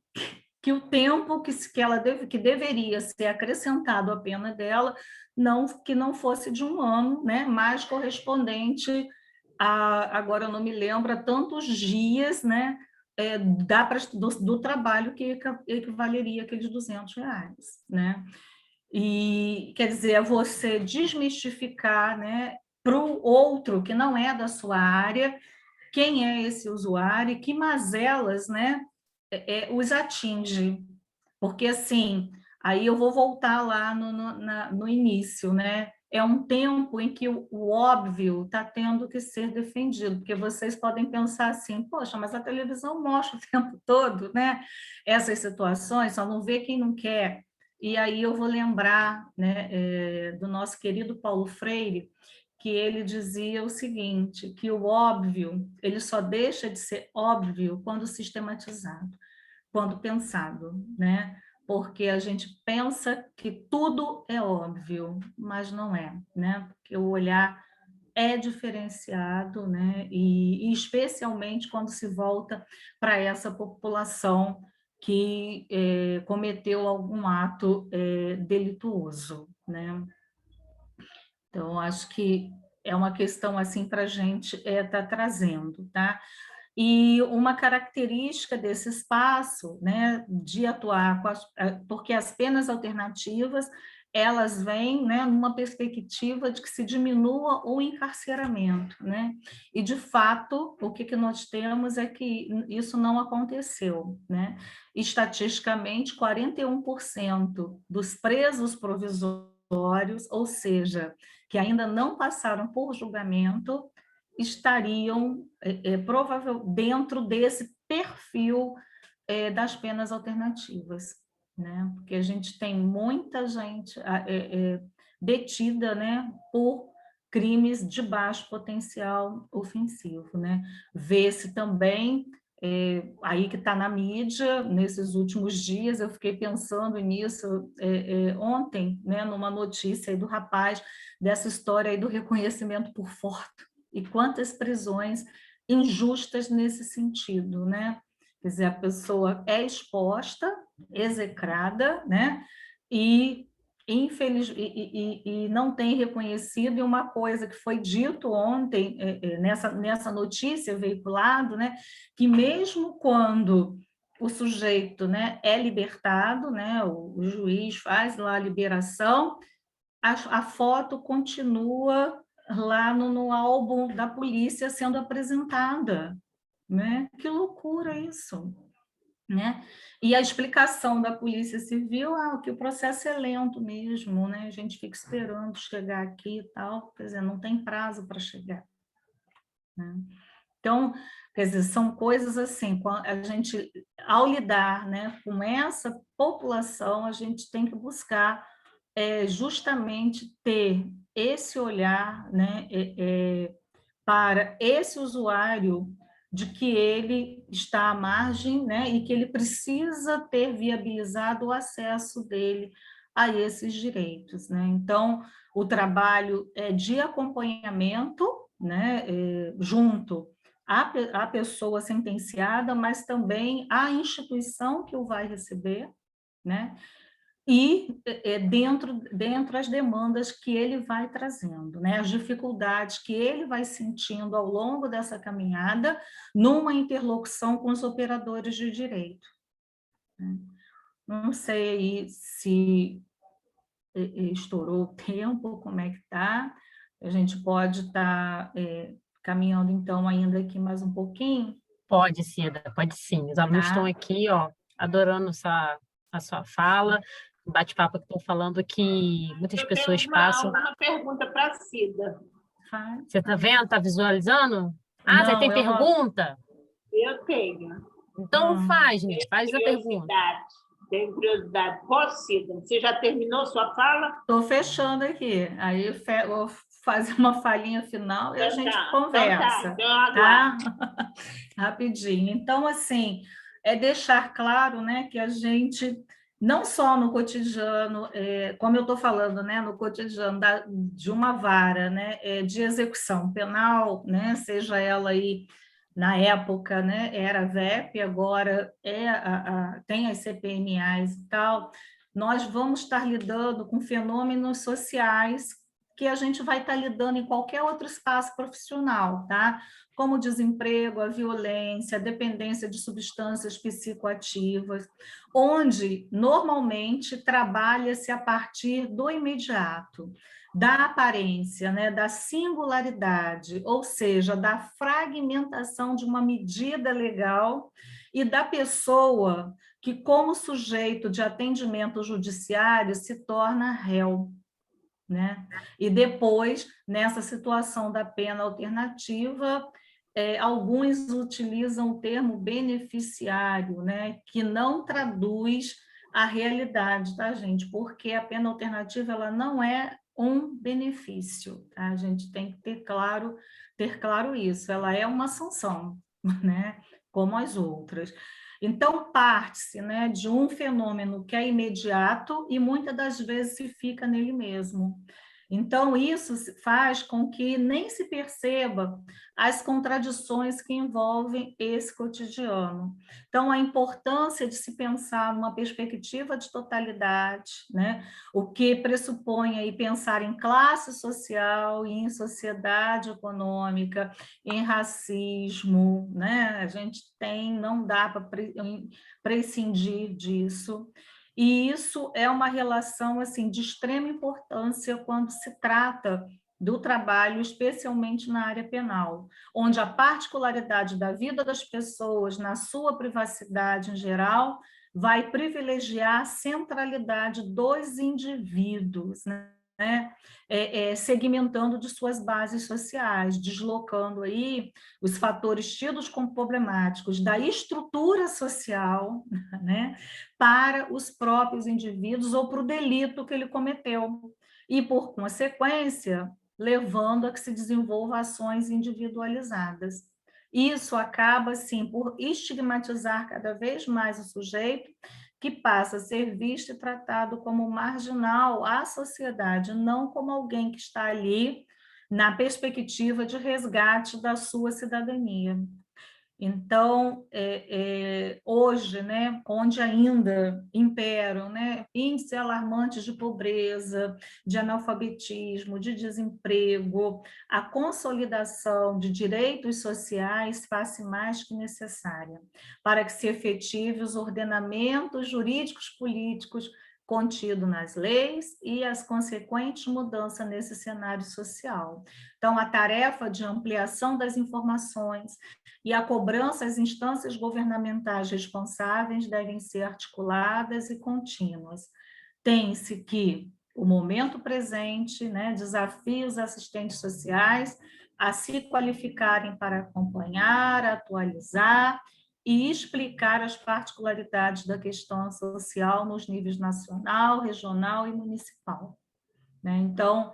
que o tempo que deveria ser acrescentado à pena dela, que não fosse de 1 ano, né, mais correspondente a, agora eu não me lembro, a tantos dias, né, do trabalho que equivaleria aqueles R$ 200, né? E, quer dizer, é você desmistificar, né, para o outro que não é da sua área, quem é esse usuário e que mazelas, né, os atinge. Porque, assim, aí eu vou voltar lá no início, né? É um tempo em que o óbvio está tendo que ser defendido, porque vocês podem pensar assim, poxa, mas a televisão mostra o tempo todo, né? Essas situações, só não vê quem não quer. E aí eu vou lembrar, né, do nosso querido Paulo Freire, que ele dizia o seguinte, que o óbvio, ele só deixa de ser óbvio quando sistematizado, quando pensado, né? Porque a gente pensa que tudo é óbvio, mas não é, né? Porque o olhar é diferenciado, né? E especialmente quando se volta para essa população que cometeu algum ato delituoso, né? Então, acho que é uma questão assim para a gente estar trazendo, tá? E uma característica desse espaço, né, de atuar porque as penas alternativas, elas vêm, né, numa perspectiva de que se diminua o encarceramento, né? E, de fato, o que nós temos é que isso não aconteceu, né? Estatisticamente, 41% dos presos provisórios, ou seja, que ainda não passaram por julgamento, estariam provavelmente dentro desse perfil das penas alternativas, né? Porque a gente tem muita gente detida, né, por crimes de baixo potencial ofensivo, né? Vê-se também aí que está na mídia, nesses últimos dias, eu fiquei pensando nisso ontem, né, numa notícia aí do rapaz, dessa história aí do reconhecimento por foto, e quantas prisões injustas nesse sentido, né? Quer dizer, a pessoa é exposta, execrada, né? E não tem reconhecido, e uma coisa que foi dito ontem, nessa notícia veiculado, né, que mesmo quando o sujeito, né, é libertado, né, o juiz faz lá a liberação, a foto continua lá no álbum da polícia sendo apresentada, né? Que loucura isso, né? E a explicação da Polícia Civil, que o processo é lento mesmo, né? A gente fica esperando chegar aqui e tal, quer dizer, não tem prazo para chegar, né? Então, quer dizer, são coisas assim, a gente, ao lidar, né, com essa população, a gente tem que buscar justamente ter esse olhar, né, para esse usuário, de que ele está à margem, né, e que ele precisa ter viabilizado o acesso dele a esses direitos, né? Então, o trabalho de acompanhamento, né, junto à pessoa sentenciada, mas também à instituição que o vai receber, né? E dentro as demandas que ele vai trazendo, né? As dificuldades que ele vai sentindo ao longo dessa caminhada, numa interlocução com os operadores de direito, né? Não sei aí se estourou o tempo, como é que está? A gente pode estar caminhando, então, ainda aqui mais um pouquinho? Pode, Cida, pode sim. Os alunos estão Tá? aqui, ó, adorando a sua fala, o bate-papo que estão falando que muitas Eu tenho pessoas passam. alguma pergunta para a Cida. Você está vendo? Está visualizando? Ah, você Não, tem pergunta? Eu tenho. Então faz, Ney, faz a pergunta. Tenho curiosidade. Posso, Cida? Você já terminou sua fala? Estou fechando aqui. Aí vou fazer uma falinha final e a gente conversa. Então eu aguardo. Tá? Rapidinho. Então, assim, é deixar claro, né, que a gente, não só no cotidiano, como eu estou falando, né, no cotidiano de uma vara, né, de execução penal, né, seja ela aí, na época, né, era a VEP, agora tem as CPMAs e tal, nós vamos estar lidando com fenômenos sociais que a gente vai estar lidando em qualquer outro espaço profissional, tá? Como o desemprego, a violência, a dependência de substâncias psicoativas, onde normalmente trabalha-se a partir do imediato, da aparência, né, da singularidade, ou seja, da fragmentação de uma medida legal e da pessoa que, como sujeito de atendimento judiciário, se torna réu. Né? E depois, nessa situação da pena alternativa, alguns utilizam o termo beneficiário, né? Que não traduz a realidade, tá, gente? Porque a pena alternativa ela não é um benefício, tá? A gente tem que ter claro isso. Ela é uma sanção, né? Como as outras. Então, parte-se, né, de um fenômeno que é imediato e muitas das vezes se fica nele mesmo. Então, isso faz com que nem se perceba as contradições que envolvem esse cotidiano. Então, a importância de se pensar numa perspectiva de totalidade, né? O que pressupõe aí pensar em classe social, em sociedade econômica, em racismo, né? A gente não dá para prescindir disso. E isso é uma relação assim de extrema importância quando se trata do trabalho, especialmente na área penal, onde a particularidade da vida das pessoas, na sua privacidade em geral, vai privilegiar a centralidade dos indivíduos, né? Segmentando de suas bases sociais, deslocando aí os fatores tidos como problemáticos da estrutura social, né, para os próprios indivíduos ou para o delito que ele cometeu. E, por consequência, levando a que se desenvolvam ações individualizadas. Isso acaba, assim, por estigmatizar cada vez mais o sujeito, que passa a ser visto e tratado como marginal à sociedade, não como alguém que está ali na perspectiva de resgate da sua cidadania. Então, hoje, né, onde ainda imperam, né, índices alarmantes de pobreza, de analfabetismo, de desemprego, a consolidação de direitos sociais faz-se mais que necessária para que se efetive os ordenamentos jurídicos políticos contido nas leis e as consequentes mudanças nesse cenário social. Então, a tarefa de ampliação das informações e a cobrança às instâncias governamentais responsáveis devem ser articuladas e contínuas. Tem-se que o momento presente, né, desafia os assistentes sociais a se qualificarem para acompanhar, atualizar e explicar as particularidades da questão social nos níveis nacional, regional e municipal. Né? Então,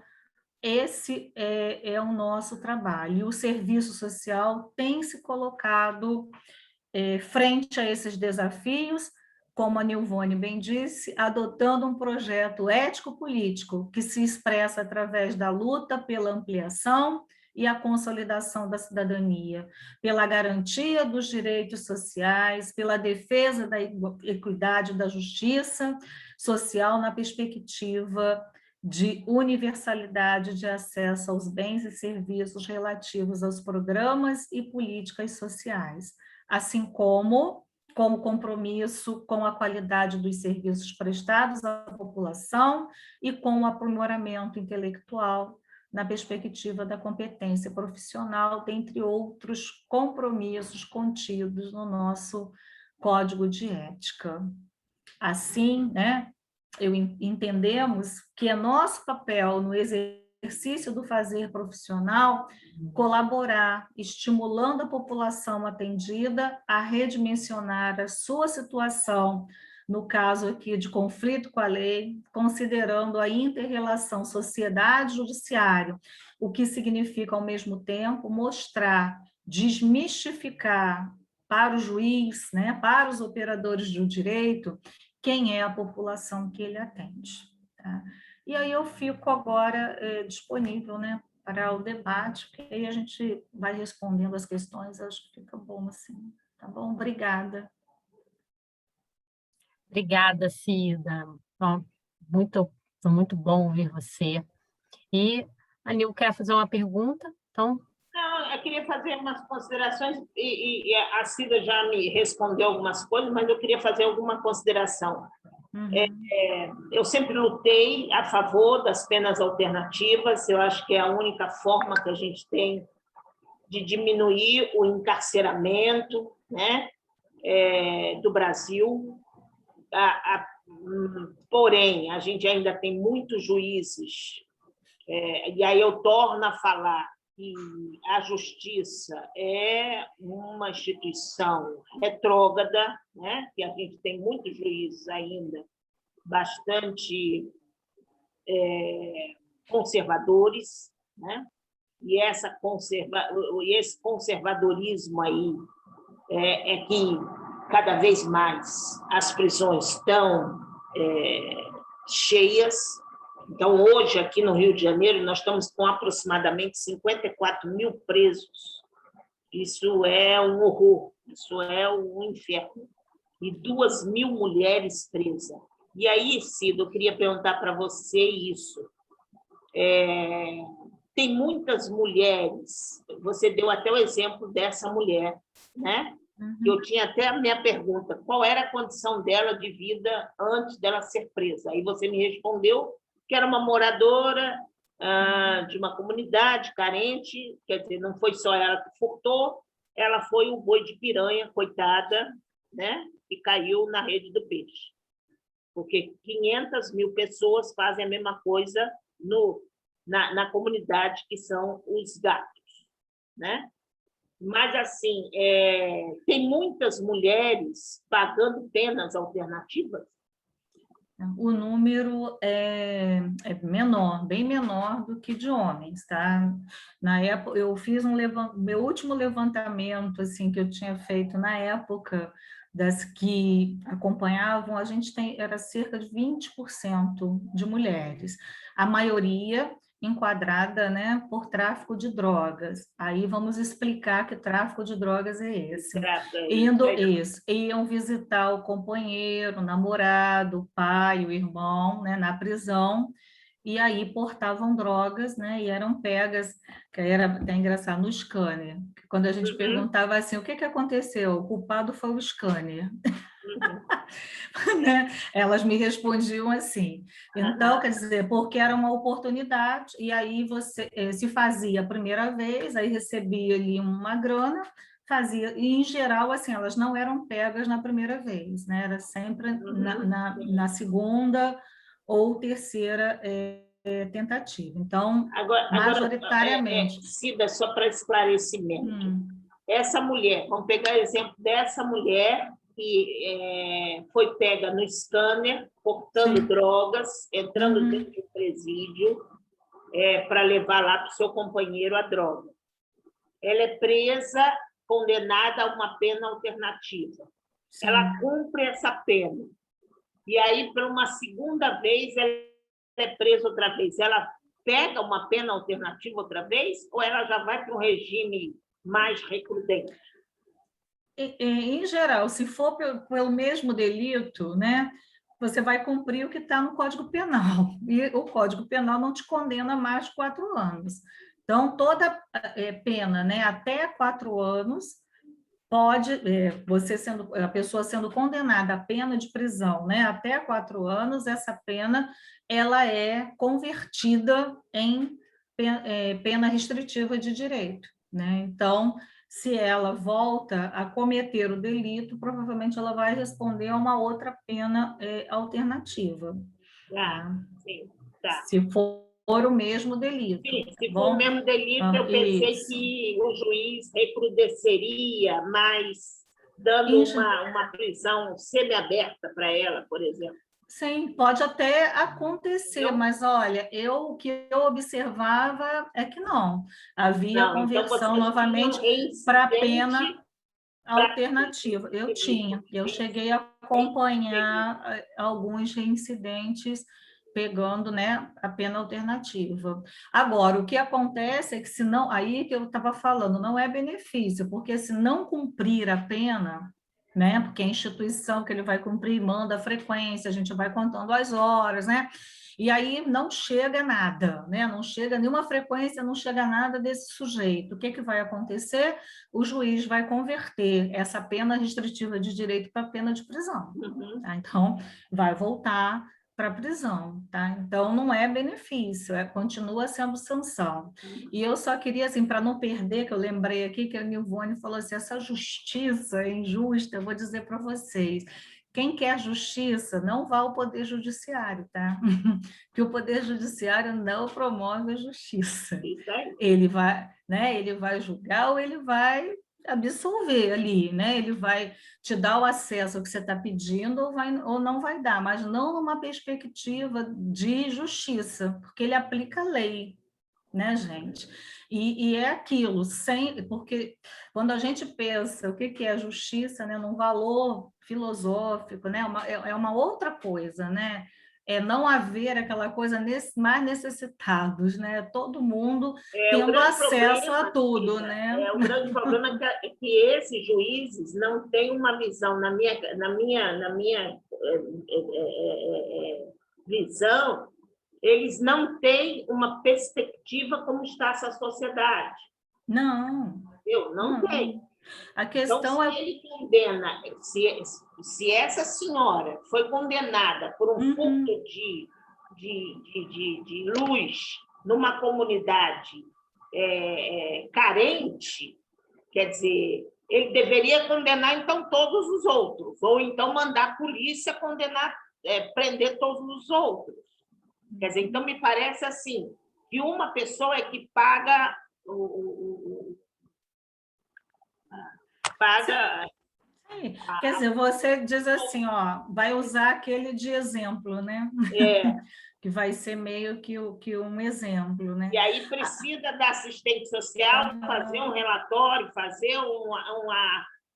esse é o nosso trabalho. E o serviço social tem se colocado frente a esses desafios, como a Nilvone bem disse, adotando um projeto ético-político que se expressa através da luta pela ampliação e a consolidação da cidadania, pela garantia dos direitos sociais, pela defesa da equidade e da justiça social na perspectiva de universalidade de acesso aos bens e serviços relativos aos programas e políticas sociais, assim como como compromisso com a qualidade dos serviços prestados à população e com o aprimoramento intelectual na perspectiva da competência profissional, dentre outros compromissos contidos no nosso Código de Ética. Assim, né, entendemos que é nosso papel no exercício do fazer profissional colaborar, estimulando a população atendida a redimensionar a sua situação, no caso aqui de conflito com a lei, considerando a inter-relação sociedade-judiciário, o que significa, ao mesmo tempo, mostrar, desmistificar para o juiz, né, para os operadores do direito, quem é a população que ele atende. Tá? E aí eu fico agora disponível, né, para o debate, porque aí a gente vai respondendo as questões, acho que fica bom assim. Tá bom? Obrigada. Obrigada, Cida. Bom, foi muito bom ouvir você. E a Nil quer fazer uma pergunta, então... Não, eu queria fazer umas considerações, e a Cida já me respondeu algumas coisas, mas eu queria fazer alguma consideração. Eu sempre lutei a favor das penas alternativas, eu acho que é a única forma que a gente tem de diminuir o encarceramento, né, do Brasil. Porém, a gente ainda tem muitos juízes, e aí eu torno a falar que a justiça é uma instituição retrógrada, né? Que a gente tem muitos juízes ainda bastante conservadores, né? E esse conservadorismo aí é que cada vez mais as prisões estão cheias. Então, hoje, aqui no Rio de Janeiro, nós estamos com aproximadamente 54 mil presos. Isso é um horror, isso é um inferno. E 2.000 mulheres presas. E aí, Cida, eu queria perguntar para você isso. Tem muitas mulheres, você deu até o exemplo dessa mulher, né? Eu tinha até a minha pergunta, qual era a condição dela de vida antes dela ser presa? Aí você me respondeu que era uma moradora de uma comunidade carente, quer dizer, não foi só ela que furtou, ela foi o boi de piranha, coitada, né? E caiu na rede do peixe. Porque 500 mil pessoas fazem a mesma coisa na comunidade, que são os gatos, né? Mas, assim, tem muitas mulheres pagando penas alternativas. O número é menor, bem menor do que de homens, tá? Na época, eu fiz meu último levantamento, assim, que eu tinha feito na época, das que acompanhavam, era cerca de 20% de mulheres. A maioria enquadrada, né, por tráfico de drogas. Aí vamos explicar que tráfico de drogas é esse. Iam visitar o companheiro, o namorado, o pai, o irmão, né, na prisão, e aí portavam drogas, né, e eram pegas, que era até engraçado, no scanner. Quando a gente perguntava assim, o que aconteceu? O culpado foi o scanner. Né? Elas me respondiam assim. Então, quer dizer, porque era uma oportunidade, e aí você se fazia a primeira vez, aí recebia ali uma grana, fazia, e em geral, assim, elas não eram pegas na primeira vez, né? Era sempre na segunda ou terceira tentativa. Então, majoritariamente... Cida, só para esclarecimento, essa mulher, vamos pegar o exemplo dessa mulher que foi pega no scanner, portando drogas, entrando dentro do presídio para levar lá para o seu companheiro a droga. Ela é presa, condenada a uma pena alternativa. Sim. Ela cumpre essa pena. E aí, para uma segunda vez, ela é presa outra vez. Ela pega uma pena alternativa outra vez ou ela já vai para um regime mais recrudente? Em geral, se for pelo mesmo delito, né, você vai cumprir o que está no Código Penal. E o Código Penal não te condena a mais de 4 anos. Então, toda pena, né, até 4 anos pode, a pessoa sendo condenada à pena de prisão, né, até 4 anos, essa pena ela é convertida em pena restritiva de direito, né? Então, se ela volta a cometer o delito, provavelmente ela vai responder a uma outra pena alternativa. Ah, sim, tá. Se for o mesmo delito. Sim, se Tá for o bom? mesmo delito, eu pensei Isso. que o juiz recrudesceria, mas dando uma prisão semiaberta para ela, por exemplo. Sim, pode até acontecer, Não? mas olha, o que eu observava é que não. Havia Não, então conversão vocês novamente tinham para reincidente pena para alternativa. Eu cheguei a acompanhar alguns reincidentes pegando, né, a pena alternativa. Agora, o que acontece é que se não, aí que eu estava falando, não é benefício, porque se não cumprir a pena, né, porque a instituição que ele vai cumprir manda a frequência, a gente vai contando as horas, né, e aí não chega nada, né, não chega nenhuma frequência, não chega nada desse sujeito. O que que vai acontecer? O juiz vai converter essa pena restritiva de direito para pena de prisão. Uhum. Tá? Então, vai voltar para a prisão, tá? Então, não é benefício, continua sendo sanção. E eu só queria, assim, para não perder, que eu lembrei aqui que a Nilvone falou assim, essa justiça é injusta, eu vou dizer para vocês, quem quer justiça, não vá ao Poder Judiciário, tá? Porque o Poder Judiciário não promove a justiça. Isso aí. Ele vai, né? Ele vai julgar ou ele vai absolver ali, né? Ele vai te dar o acesso ao que você está pedindo ou não vai dar, mas não numa perspectiva de justiça, porque ele aplica a lei, né, gente? E é aquilo, porque quando a gente pensa o que é a justiça, né, num valor filosófico, né, é uma outra coisa, né? É não haver aquela coisa mais necessitados, né? Todo mundo tendo acesso a tudo, né? O grande problema é que esses juízes não têm uma visão, na minha visão, eles não têm uma perspectiva como está essa sociedade. Não. Não tem. A questão então, se ele condena, se essa senhora foi condenada por um ponto de luz numa comunidade carente, quer dizer, ele deveria condenar, então, todos os outros, ou então mandar a polícia condenar, prender todos os outros. Quer dizer, então, me parece assim, que uma pessoa é que paga Sim. Quer dizer, você diz assim, ó, vai usar aquele de exemplo, né? Que vai ser meio que um exemplo, né? E aí precisa da assistente social fazer um relatório, fazer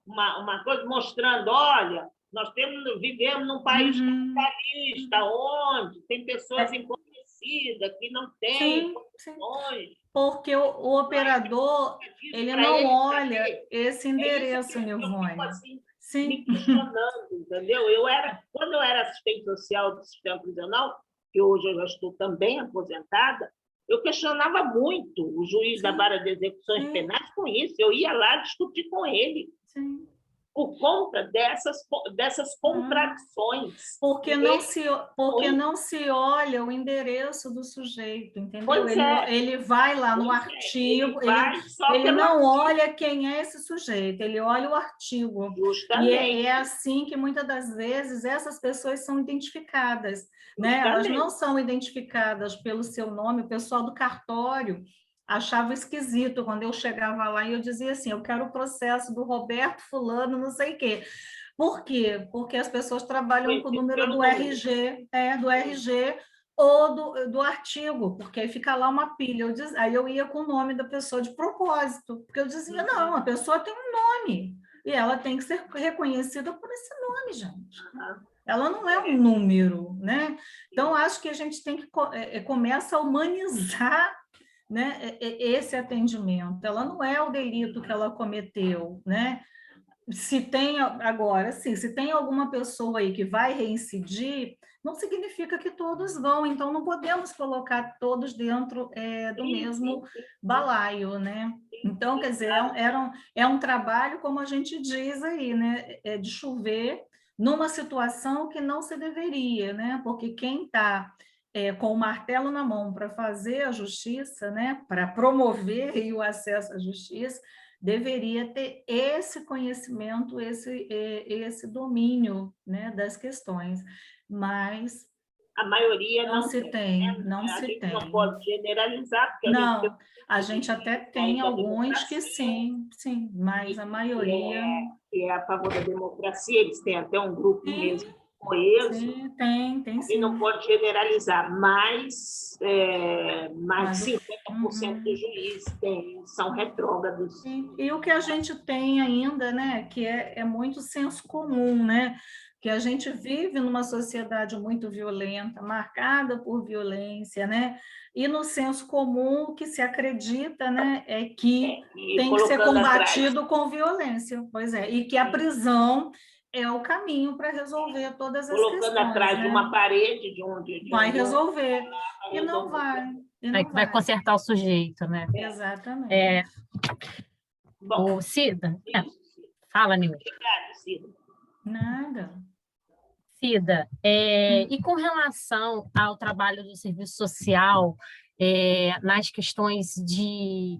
uma coisa mostrando, olha, nós vivemos num país capitalista, onde tem pessoas empobrecidas, que não têm condições. Porque o operador, ele não olha esse endereço, Nilvone. Assim, me questionando, entendeu? Quando eu era assistente social do sistema prisional, que hoje eu já estou também aposentada, eu questionava muito o juiz da vara de execuções penais com isso. Eu ia lá discutir com ele. Sim. Por conta dessas contradições. Porque não se olha o endereço do sujeito, entendeu? Ele vai lá no artigo, ele não olha quem é esse sujeito, ele olha o artigo. Justamente. E é assim que, muitas das vezes, essas pessoas são identificadas, né? Elas não são identificadas pelo seu nome, o pessoal do cartório achava esquisito quando eu chegava lá e eu dizia assim, eu quero o processo do Roberto fulano, não sei o quê. Por quê? Porque as pessoas trabalham com o número do RG, do RG ou do artigo, porque aí fica lá uma pilha. Aí eu ia com o nome da pessoa de propósito, porque eu dizia, não, a pessoa tem um nome, e ela tem que ser reconhecida por esse nome, gente. Ela não é um número, né? Então, acho que a gente tem que começar a humanizar, né, esse atendimento. Ela não é o delito que ela cometeu, né? Se tem alguma pessoa aí que vai reincidir, não significa que todos vão, então não podemos colocar todos dentro do mesmo balaio, né? Então, quer dizer, é um trabalho, como a gente diz aí, né? É de chover numa situação que não se deveria, né? Porque quem está com o martelo na mão para fazer a justiça, né? Para promover aí o acesso à justiça, deveria ter esse conhecimento, esse domínio, né? Das questões. Mas A maioria não não se tem, tem, né? não A se gente não tem. pode generalizar, porque a gente tem Não, a gente até aí tem da alguns que democracia, sim, sim, mas a maioria, que é a favor da democracia, eles têm até um grupo mesmo sim, coeso, sim, tem e não sim. pode generalizar, mas mais Mas de 50% dos uhum. juízes são retrógrados. E o que a gente tem ainda, né, que é muito senso comum, né, que a gente vive numa sociedade muito violenta, marcada por violência, né, e no senso comum o que se acredita, né, é que E tem que ser colocando atrás, combatido com violência, pois é, e que a prisão é o caminho para resolver todas as colocando questões, atrás de né? uma parede, Vai resolver, e não resolver. vai, e É não que vai vai. consertar o sujeito, né? Exatamente. Bom, O Cida, isso. fala, Nilma. Obrigada, Cida. Nada. Cida, e com relação ao trabalho do serviço social, nas questões de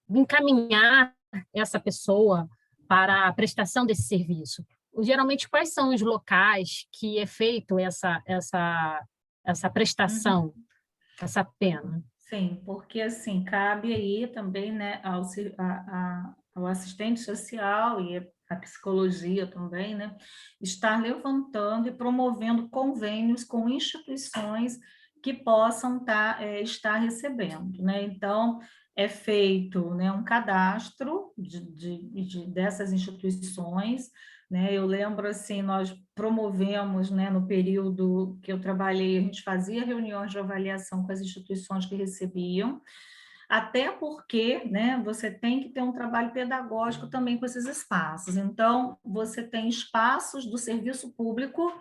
encaminhar essa pessoa para a prestação desse serviço, geralmente quais são os locais que é feito essa prestação, essa pena? Sim, porque assim, cabe aí também, né, ao assistente social e a psicologia também, né, estar levantando e promovendo convênios com instituições que possam estar recebendo, né? Então, é feito, né, um cadastro dessas instituições, né? Eu lembro, assim, nós promovemos, né, no período que eu trabalhei, a gente fazia reuniões de avaliação com as instituições que recebiam, até porque, né, você tem que ter um trabalho pedagógico também com esses espaços. Então, você tem espaços do serviço público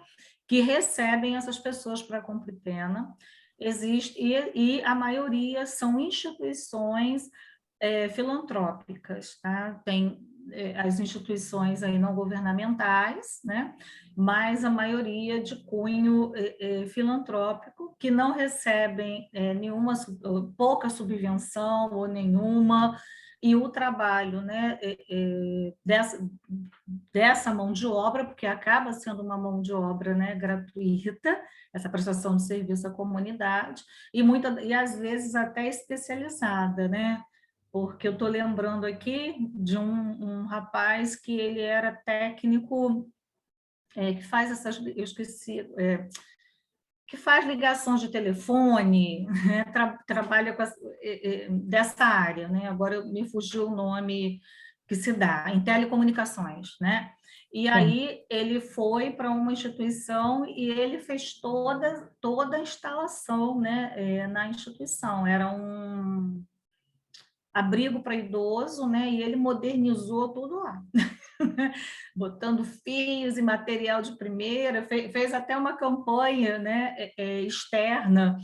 que recebem essas pessoas para cumprir pena, existe, e a maioria são instituições filantrópicas, tá? Tem as instituições aí não governamentais, né? Mas a maioria de cunho filantrópico, que não recebem pouca subvenção ou nenhuma, e o trabalho, né, dessa mão de obra, porque acaba sendo uma mão de obra, né, gratuita, essa prestação de serviço à comunidade, e às vezes até especializada, né? Porque eu estou lembrando aqui de um rapaz que ele era técnico, que faz essas, eu esqueci, que faz ligações de telefone, né? Trabalha com dessa área, né? Agora me fugiu o nome que se dá, em telecomunicações, né? E Sim. aí ele foi para uma instituição e ele fez toda a instalação, né, na instituição. Era um abrigo para idoso, né? E ele modernizou tudo lá, botando fios e material de primeira, fez até uma campanha, né, externa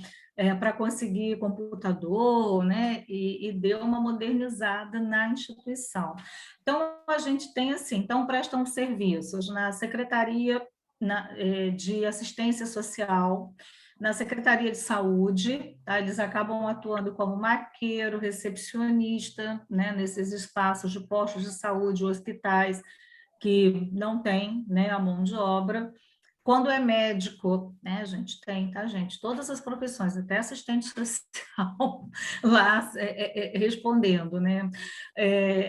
para conseguir computador, né? E deu uma modernizada na instituição. Então a gente tem assim, então prestam serviços na Secretaria de Assistência Social, na Secretaria de Saúde, tá? Eles acabam atuando como maqueiro, recepcionista, né, nesses espaços de postos de saúde, hospitais que não tem, né, a mão de obra. Quando é médico, né, gente, tem, tá, gente? Todas as profissões, até assistente social lá respondendo, né?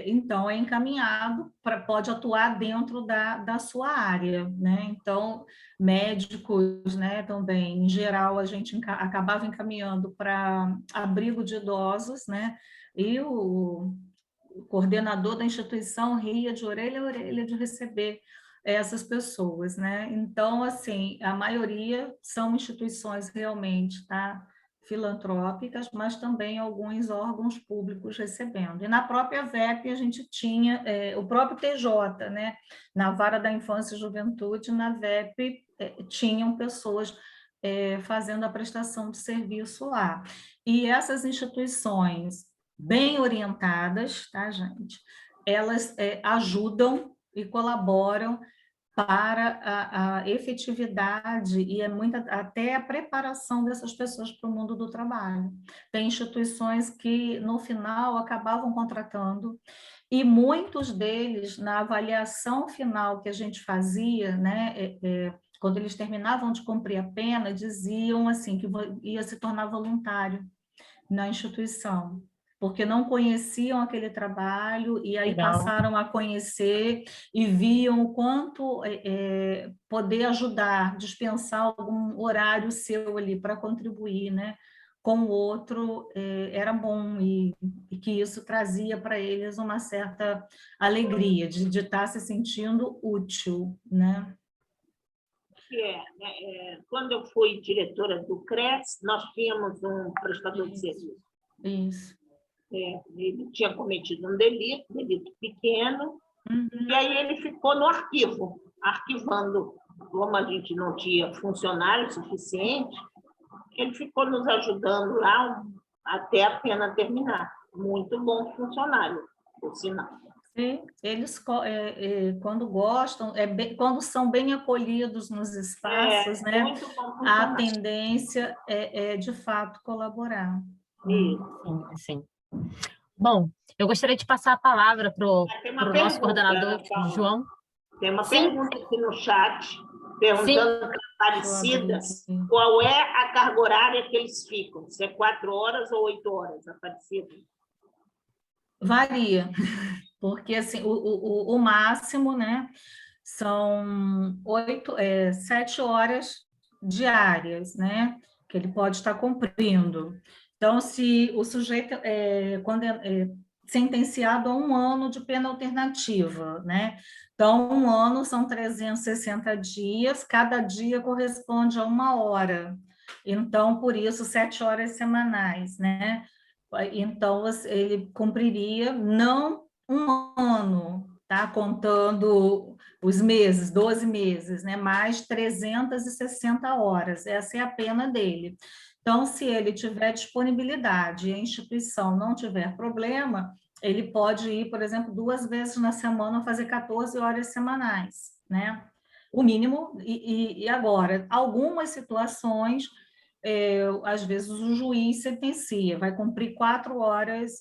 Então, é encaminhado, pode atuar dentro da sua área, né? Então, médicos, né, também, em geral, a gente acabava encaminhando para abrigo de idosos, né? E o coordenador da instituição ria de orelha a orelha de receber essas pessoas, né? Então, assim, a maioria são instituições realmente, tá? Filantrópicas, mas também alguns órgãos públicos recebendo. E na própria VEP a gente tinha o próprio TJ, né? Na Vara da Infância e Juventude, na VEP, tinham pessoas fazendo a prestação de serviço lá. E essas instituições bem orientadas, tá, gente? Elas ajudam e colaboram para a efetividade e até a preparação dessas pessoas para o mundo do trabalho. Tem instituições que, no final, acabavam contratando, e muitos deles, na avaliação final que a gente fazia, né, quando eles terminavam de cumprir a pena, diziam assim que ia se tornar voluntário na instituição, porque não conheciam aquele trabalho e aí Legal. passaram a conhecer e viam o quanto poder ajudar, dispensar algum horário seu ali para contribuir, né, com o outro era bom e que isso trazia para eles uma certa alegria de estar se sentindo útil, né? Quando eu fui diretora do CRES, nós tínhamos um prestador de serviço. Isso. Ele tinha cometido um delito pequeno, e aí ele ficou no arquivo, arquivando. Como a gente não tinha funcionário suficiente, ele ficou nos ajudando lá até a pena terminar. Muito bom funcionário, por sinal. Sim, eles, quando gostam, quando são bem acolhidos nos espaços, né, muito bom a funcionário. tendência é, de fato, colaborar. Sim, sim. Bom, eu gostaria de passar a palavra para o nosso coordenador, João. Tem uma Sim. pergunta aqui no chat, perguntando para a Aparecida qual é a carga horária que eles ficam, se é 4 horas ou 8 horas, Aparecida. Varia, porque assim, o máximo, né, são 7 horas diárias, né, que ele pode estar cumprindo. Então, se o sujeito é sentenciado a 1 ano de pena alternativa, né? Então, 1 ano são 360 dias, cada dia corresponde a 1 hora. Então, por isso, 7 horas semanais, né? Então, ele cumpriria não 1 ano, tá? Contando os meses, 12 meses, né? Mais 360 horas, essa é a pena dele. Então, se ele tiver disponibilidade e a instituição não tiver problema, ele pode ir, por exemplo, 2 vezes na semana fazer 14 horas semanais, né? O mínimo, e agora, algumas situações às vezes o juiz sentencia, vai cumprir 4 horas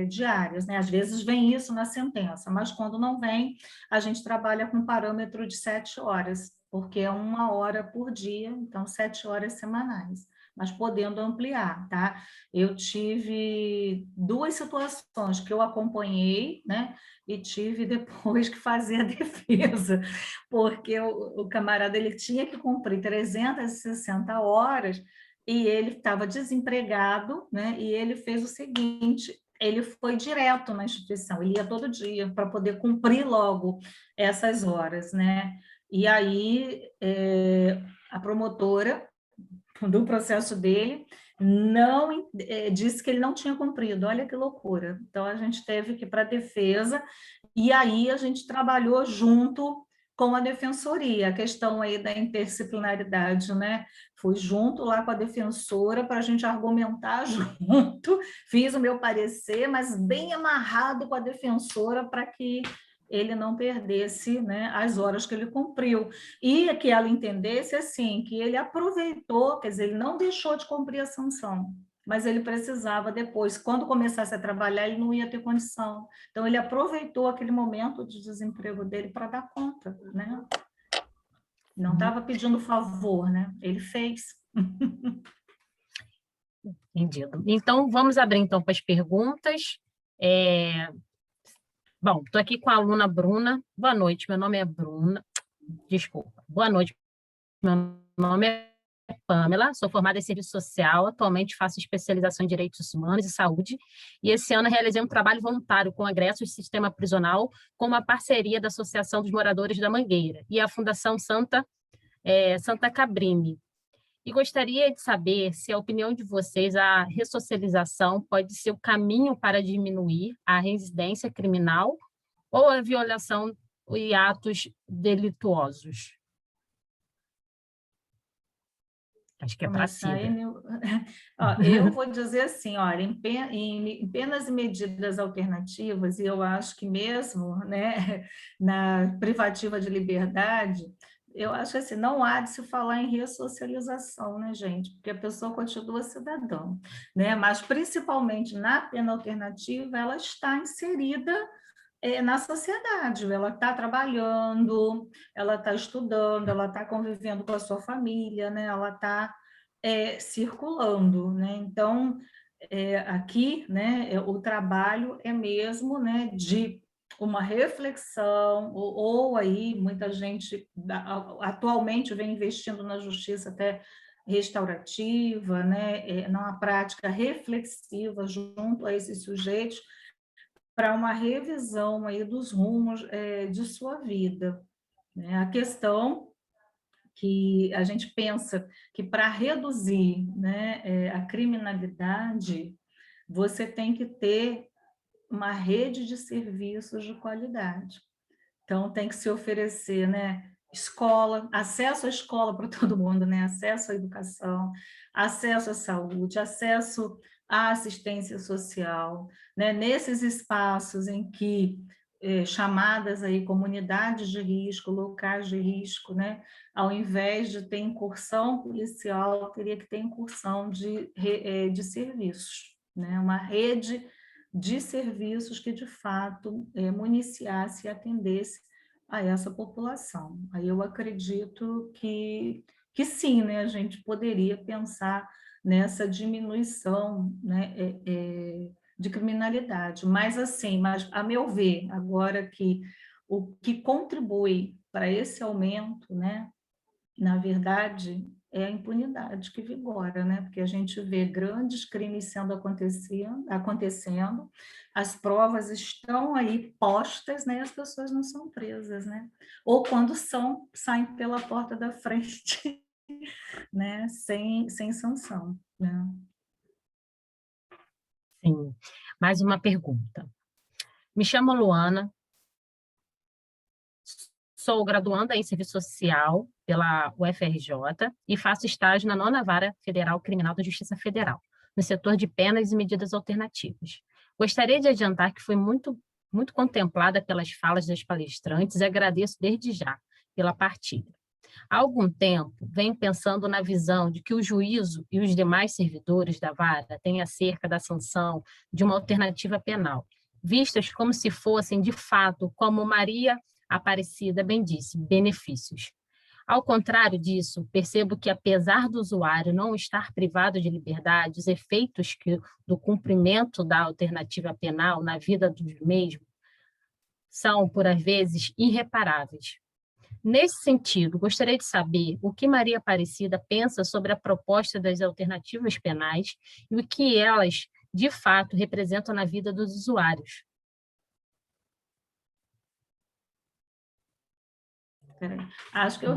diárias, né? Às vezes vem isso na sentença, mas quando não vem, a gente trabalha com parâmetro de 7 horas, porque é 1 hora por dia, então 7 horas semanais, mas podendo ampliar, tá? Eu tive 2 situações que eu acompanhei, né? E tive depois que fazer a defesa, porque o camarada ele tinha que cumprir 360 horas e ele estava desempregado, né? E ele fez o seguinte: ele foi direto na instituição, ele ia todo dia para poder cumprir logo essas horas, né? E aí a promotora do processo dele não disse que ele não tinha cumprido. Olha que loucura. Então a gente teve que ir para a defesa e aí a gente trabalhou junto com a defensoria, a questão aí da interdisciplinaridade, né? Fui junto lá com a defensora para a gente argumentar junto, fiz o meu parecer, mas bem amarrado com a defensora para que ele não perdesse, né, as horas que ele cumpriu. E que ela entendesse, assim, que ele aproveitou, quer dizer, ele não deixou de cumprir a sanção, mas ele precisava depois, quando começasse a trabalhar, ele não ia ter condição. Então, ele aproveitou aquele momento de desemprego dele para dar conta, né? Não estava pedindo favor, né? Ele fez. Entendido. Então, vamos abrir então para as perguntas. Bom, estou aqui com a aluna Bruna. Boa noite, meu nome é Bruna. Desculpa. Boa noite, meu nome é Pamela, sou formada em Serviço Social, atualmente faço especialização em Direitos Humanos e Saúde, e esse ano realizei um trabalho voluntário com agressos do sistema prisional, com uma parceria da Associação dos Moradores da Mangueira e a Fundação Santa Cabrime. E gostaria de saber se a opinião de vocês, a ressocialização pode ser o caminho para diminuir a reincidência criminal ou a violação e atos delituosos. Acho que é para Começar Cida. Ó, eu vou dizer assim, olha, em penas e medidas alternativas, e eu acho que mesmo, né, na privativa de liberdade, eu acho que assim, não há de se falar em ressocialização, né, gente? Porque a pessoa continua cidadã, né? Mas principalmente na pena alternativa, ela está inserida na sociedade, ela está trabalhando, ela está estudando, ela está convivendo com a sua família, né? Ela está circulando, né? Então, aqui, né, o trabalho é mesmo, né, de uma reflexão, ou aí muita gente atualmente vem investindo na justiça até restaurativa, né, numa prática reflexiva junto a esses sujeitos, para uma revisão aí dos rumos de sua vida, né? A questão que a gente pensa que para reduzir, né, a criminalidade, você tem que ter uma rede de serviços de qualidade. Então, tem que se oferecer, né, escola, acesso à escola para todo mundo, né, acesso à educação, acesso à saúde, acesso à assistência social, né, nesses espaços em que chamadas aí comunidades de risco, locais de risco, né, ao invés de ter incursão policial, teria que ter incursão de serviços, né, uma rede de serviços que, de fato, municiasse e atendesse a essa população. Aí eu acredito que sim, né, a gente poderia pensar nessa diminuição, né, de criminalidade. Mas, assim, a meu ver, agora que o que contribui para esse aumento, né, na verdade, é a impunidade que vigora, né? Porque a gente vê grandes crimes sendo acontecendo, as provas estão aí postas, né? E as pessoas não são presas, né? Ou quando são, saem pela porta da frente, né? Sem sanção, né? Sim. Mais uma pergunta. Me chamo Luana, sou graduanda em Serviço Social pela UFRJ e faço estágio na 9ª Vara Federal Criminal da Justiça Federal, no setor de penas e medidas alternativas. Gostaria de adiantar que fui muito contemplada pelas falas das palestrantes e agradeço desde já pela partilha. Há algum tempo, venho pensando na visão de que o juízo e os demais servidores da vara têm acerca da sanção de uma alternativa penal, vistas como se fossem, de fato, como Maria Aparecida bem disse, benefícios. Ao contrário disso, percebo que, apesar do usuário não estar privado de liberdade, os efeitos do cumprimento da alternativa penal na vida dos mesmos são, por vezes, irreparáveis. Nesse sentido, gostaria de saber o que Maria Aparecida pensa sobre a proposta das alternativas penais e o que elas, de fato, representam na vida dos usuários. Acho que eu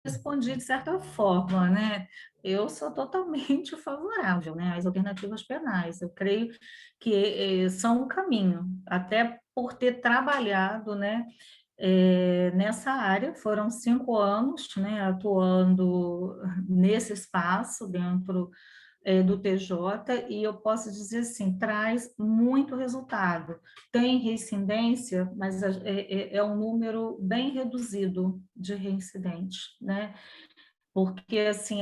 respondi de certa forma, né? Eu sou totalmente favorável, né, às alternativas penais. Eu creio que são um caminho, até por ter trabalhado, né, nessa área. Foram 5 anos, né, atuando nesse espaço dentro do TJ, e eu posso dizer assim, traz muito resultado. Tem reincidência, mas é um número bem reduzido de reincidentes, né? Porque assim,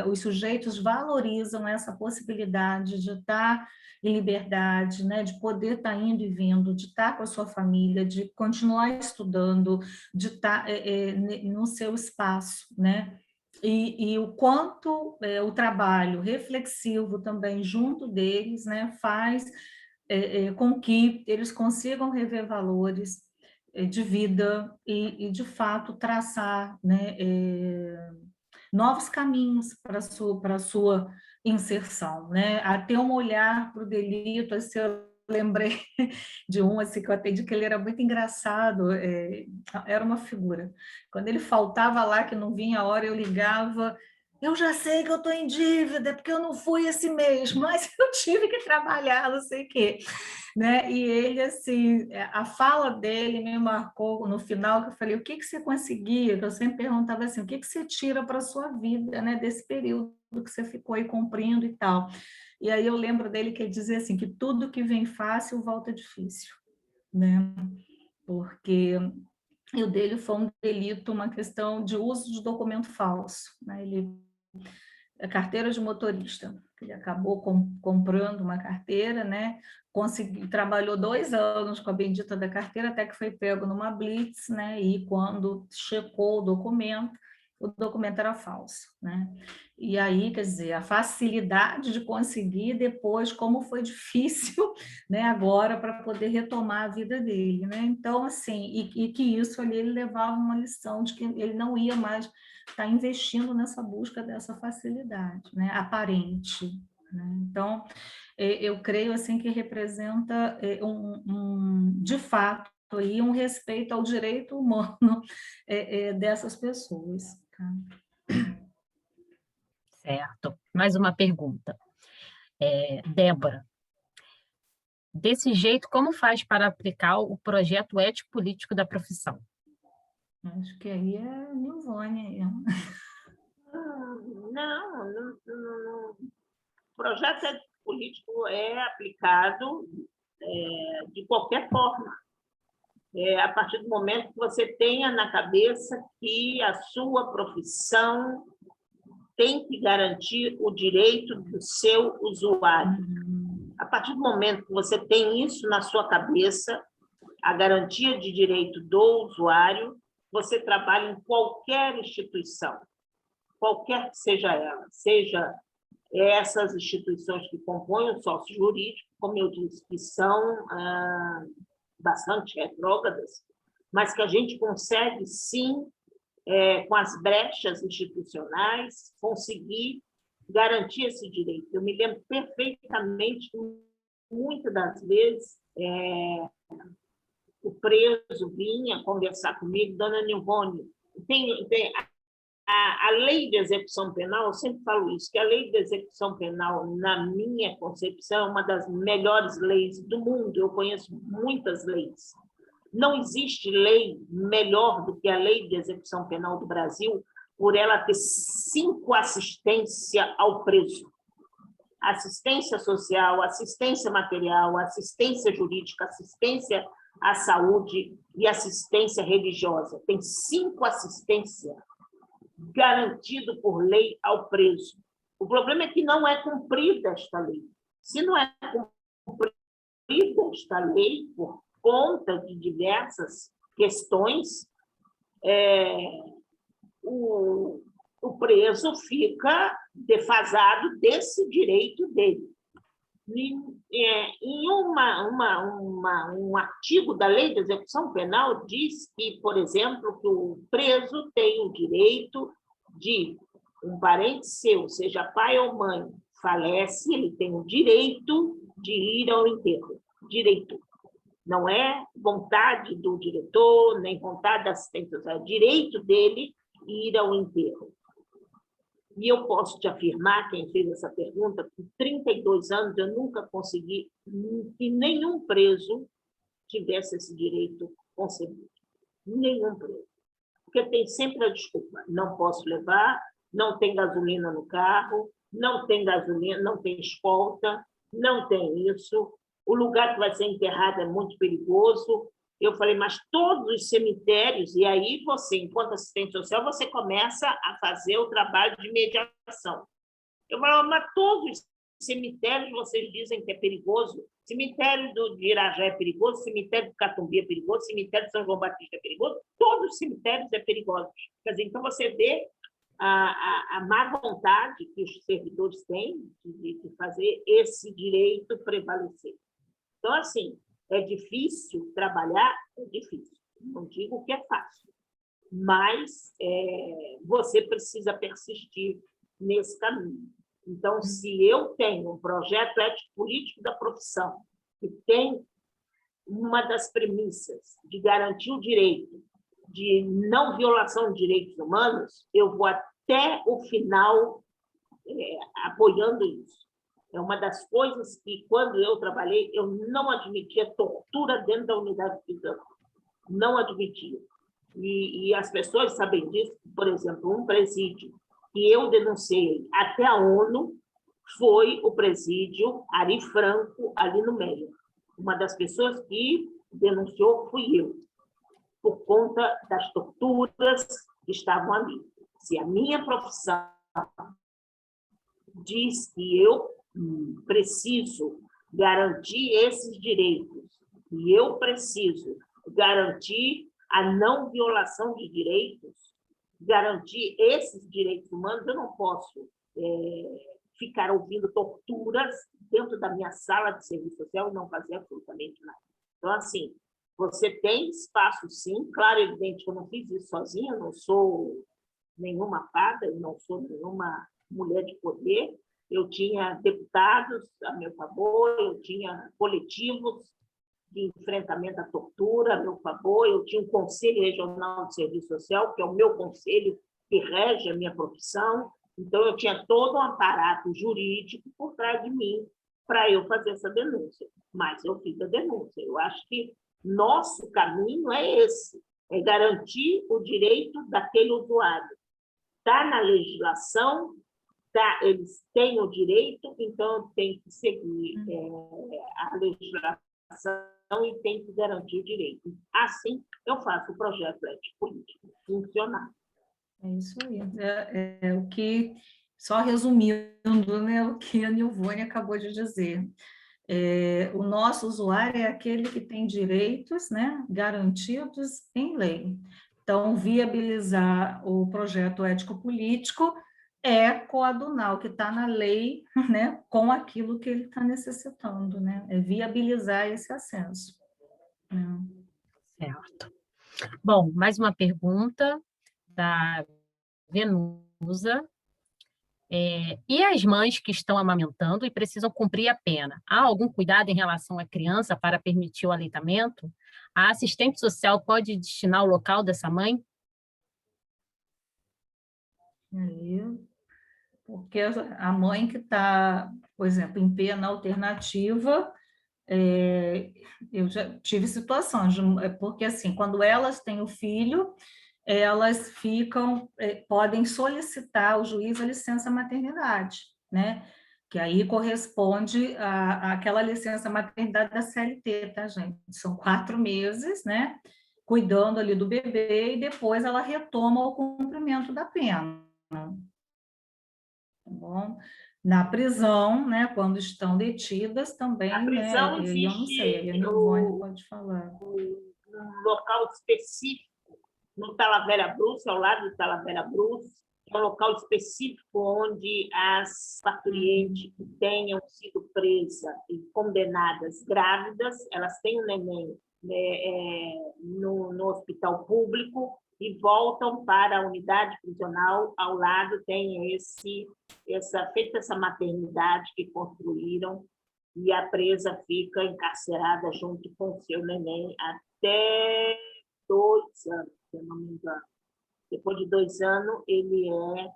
os sujeitos valorizam essa possibilidade de estar em liberdade, né, de poder estar indo e vindo, de estar com a sua família, de continuar estudando, de estar no seu espaço, né? E o quanto o trabalho reflexivo também junto deles, né, faz com que eles consigam rever valores de vida e, de fato, traçar, né, novos caminhos para a sua inserção, né? A ter um olhar para o delito. Assim, eu lembrei de um assim, que eu atendi, que ele era muito engraçado, era uma figura. Quando ele faltava lá, que não vinha a hora, eu ligava: eu já sei que eu estou em dívida, porque eu não fui esse mês, mas eu tive que trabalhar, não sei o quê. né? E ele, assim, a fala dele me marcou no final, que eu falei, o que você conseguia? Que eu sempre perguntava assim, o que você tira para a sua vida, né, desse período que você ficou aí cumprindo e tal. E aí eu lembro dele que ele dizia assim, que tudo que vem fácil volta difícil, né? Porque o dele foi um delito, uma questão de uso de documento falso, né? A carteira de motorista, ele acabou comprando uma carteira, né? Trabalhou 2 anos com a bendita da carteira, até que foi pego numa blitz, né? E quando checou o documento era falso, né? E aí, quer dizer, a facilidade de conseguir depois, como foi difícil, né? Agora para poder retomar a vida dele, né? Então, assim, e que isso ali ele levava uma lição de que ele não ia mais estar investindo nessa busca dessa facilidade, né? Aparente, né? Então, eu creio assim que representa de fato aí um respeito ao direito humano dessas pessoas. Tá? Certo. Mais uma pergunta. Débora, desse jeito, como faz para aplicar o projeto ético-político da profissão? Acho que aí é Nilvânia. Não. O projeto político é aplicado de qualquer forma. A partir do momento que você tenha na cabeça que a sua profissão tem que garantir o direito do seu usuário. A partir do momento que você tem isso na sua cabeça, a garantia de direito do usuário, você trabalha em qualquer instituição, qualquer que seja ela, seja essas instituições que compõem o sócio jurídico, como eu disse, que são bastante retrógradas, mas que a gente consegue, sim, com as brechas institucionais, conseguir garantir esse direito. Eu me lembro perfeitamente que, muitas das vezes, o preso vinha conversar comigo, dona Nilvânia, a lei de execução penal, eu sempre falo isso, que a lei de execução penal, na minha concepção, é uma das melhores leis do mundo. Eu conheço muitas leis. Não existe lei melhor do que a lei de execução penal do Brasil, por ela ter 5 assistências ao preso. Assistência social, assistência material, assistência jurídica, assistência à saúde e assistência religiosa. Tem 5 assistências garantido por lei ao preso. O problema é que não é cumprida esta lei. Se não é cumprida esta lei, por conta de diversas questões, o preso fica defasado desse direito dele. Em um artigo da Lei de Execução Penal diz que, por exemplo, que o preso tem o direito de um parente seu, seja pai ou mãe, falece, ele tem o direito de ir ao enterro. Direito. Não é vontade do diretor, nem vontade da assistente social, é direito dele ir ao enterro. E eu posso te afirmar, quem fez essa pergunta, com 32 anos eu nunca consegui que nenhum preso tivesse esse direito concebido. Nenhum preso. Porque tem sempre a desculpa, não posso levar, não tem gasolina no carro, não tem gasolina, não tem escolta, não tem isso, o lugar que vai ser enterrado é muito perigoso. Eu falei, mas todos os cemitérios, e aí você, enquanto assistente social, você começa a fazer o trabalho de mediação. Eu falei, mas todos os cemitérios vocês dizem que é perigoso? Cemitério de Irajá é perigoso, cemitério de Catumbi é perigoso, cemitério de São João Batista é perigoso, todos os cemitérios é perigoso. Quer dizer, então você vê a má vontade que os servidores têm de fazer esse direito prevalecer. Então, assim, é difícil trabalhar? É difícil. Não digo que é fácil, mas você precisa persistir nesse caminho. Então, se eu tenho um projeto ético-político da profissão que tem uma das premissas de garantir o direito de não violação de direitos humanos, eu vou até o final apoiando isso. É uma das coisas que, quando eu trabalhei, eu não admitia tortura dentro da unidade prisional. Não admitia. E as pessoas sabem disso. Por exemplo, um presídio que eu denunciei até a ONU foi o presídio Ari Franco, ali no Meia. Uma das pessoas que denunciou fui eu, por conta das torturas que estavam ali. Se a minha profissão diz que eu preciso garantir esses direitos, e eu preciso garantir a não violação de direitos, garantir esses direitos humanos, eu não posso ficar ouvindo torturas dentro da minha sala de serviço social e não fazer absolutamente nada. Então, assim, você tem espaço, sim, claro, evidente que eu não fiz isso sozinha, eu não sou nenhuma fada, eu não sou nenhuma mulher de poder, eu tinha deputados a meu favor, eu tinha coletivos de enfrentamento à tortura a meu favor, eu tinha um Conselho Regional de Serviço Social, que é o meu conselho que rege a minha profissão, então eu tinha todo um aparato jurídico por trás de mim para eu fazer essa denúncia, mas eu fiz a denúncia. Eu acho que nosso caminho é esse, é garantir o direito daquele usuário. Está na legislação, eles têm o direito, então tem que seguir a legislação e tem que garantir o direito. Assim, eu faço o projeto ético-político funcionar. É isso aí. O que, só resumindo, né, o que a Nilvânia acabou de dizer. O nosso usuário é aquele que tem direitos, né, garantidos em lei. Então, viabilizar o projeto ético-político é coadunar o que está na lei, né, com aquilo que ele está necessitando, né? É viabilizar esse acesso. Certo. Bom, mais uma pergunta da Venusa. E as mães que estão amamentando e precisam cumprir a pena? Há algum cuidado em relação à criança para permitir o aleitamento? A assistente social pode destinar o local dessa mãe? Porque a mãe que está, por exemplo, em pena alternativa, eu já tive situações, porque assim, quando elas têm o filho, elas podem solicitar ao juiz a licença maternidade, né? Que aí corresponde àquela licença maternidade da CLT, tá, gente? São 4 meses, né? Cuidando ali do bebê e depois ela retoma o cumprimento da pena. Tá bom? Na prisão, né? Quando estão detidas também, Na prisão, né? Eu não sei, a Nilvânia pode falar. Um local específico no Talavera Bruce, ao lado do Talavera Bruce, é um local específico onde as parturientes que tenham sido presas e condenadas grávidas, elas têm um neném no hospital público e voltam para a unidade prisional. Ao lado tem feita essa maternidade que construíram e a presa fica encarcerada junto com o seu neném até 2 anos, se eu não me engano. Depois de 2 anos, ele é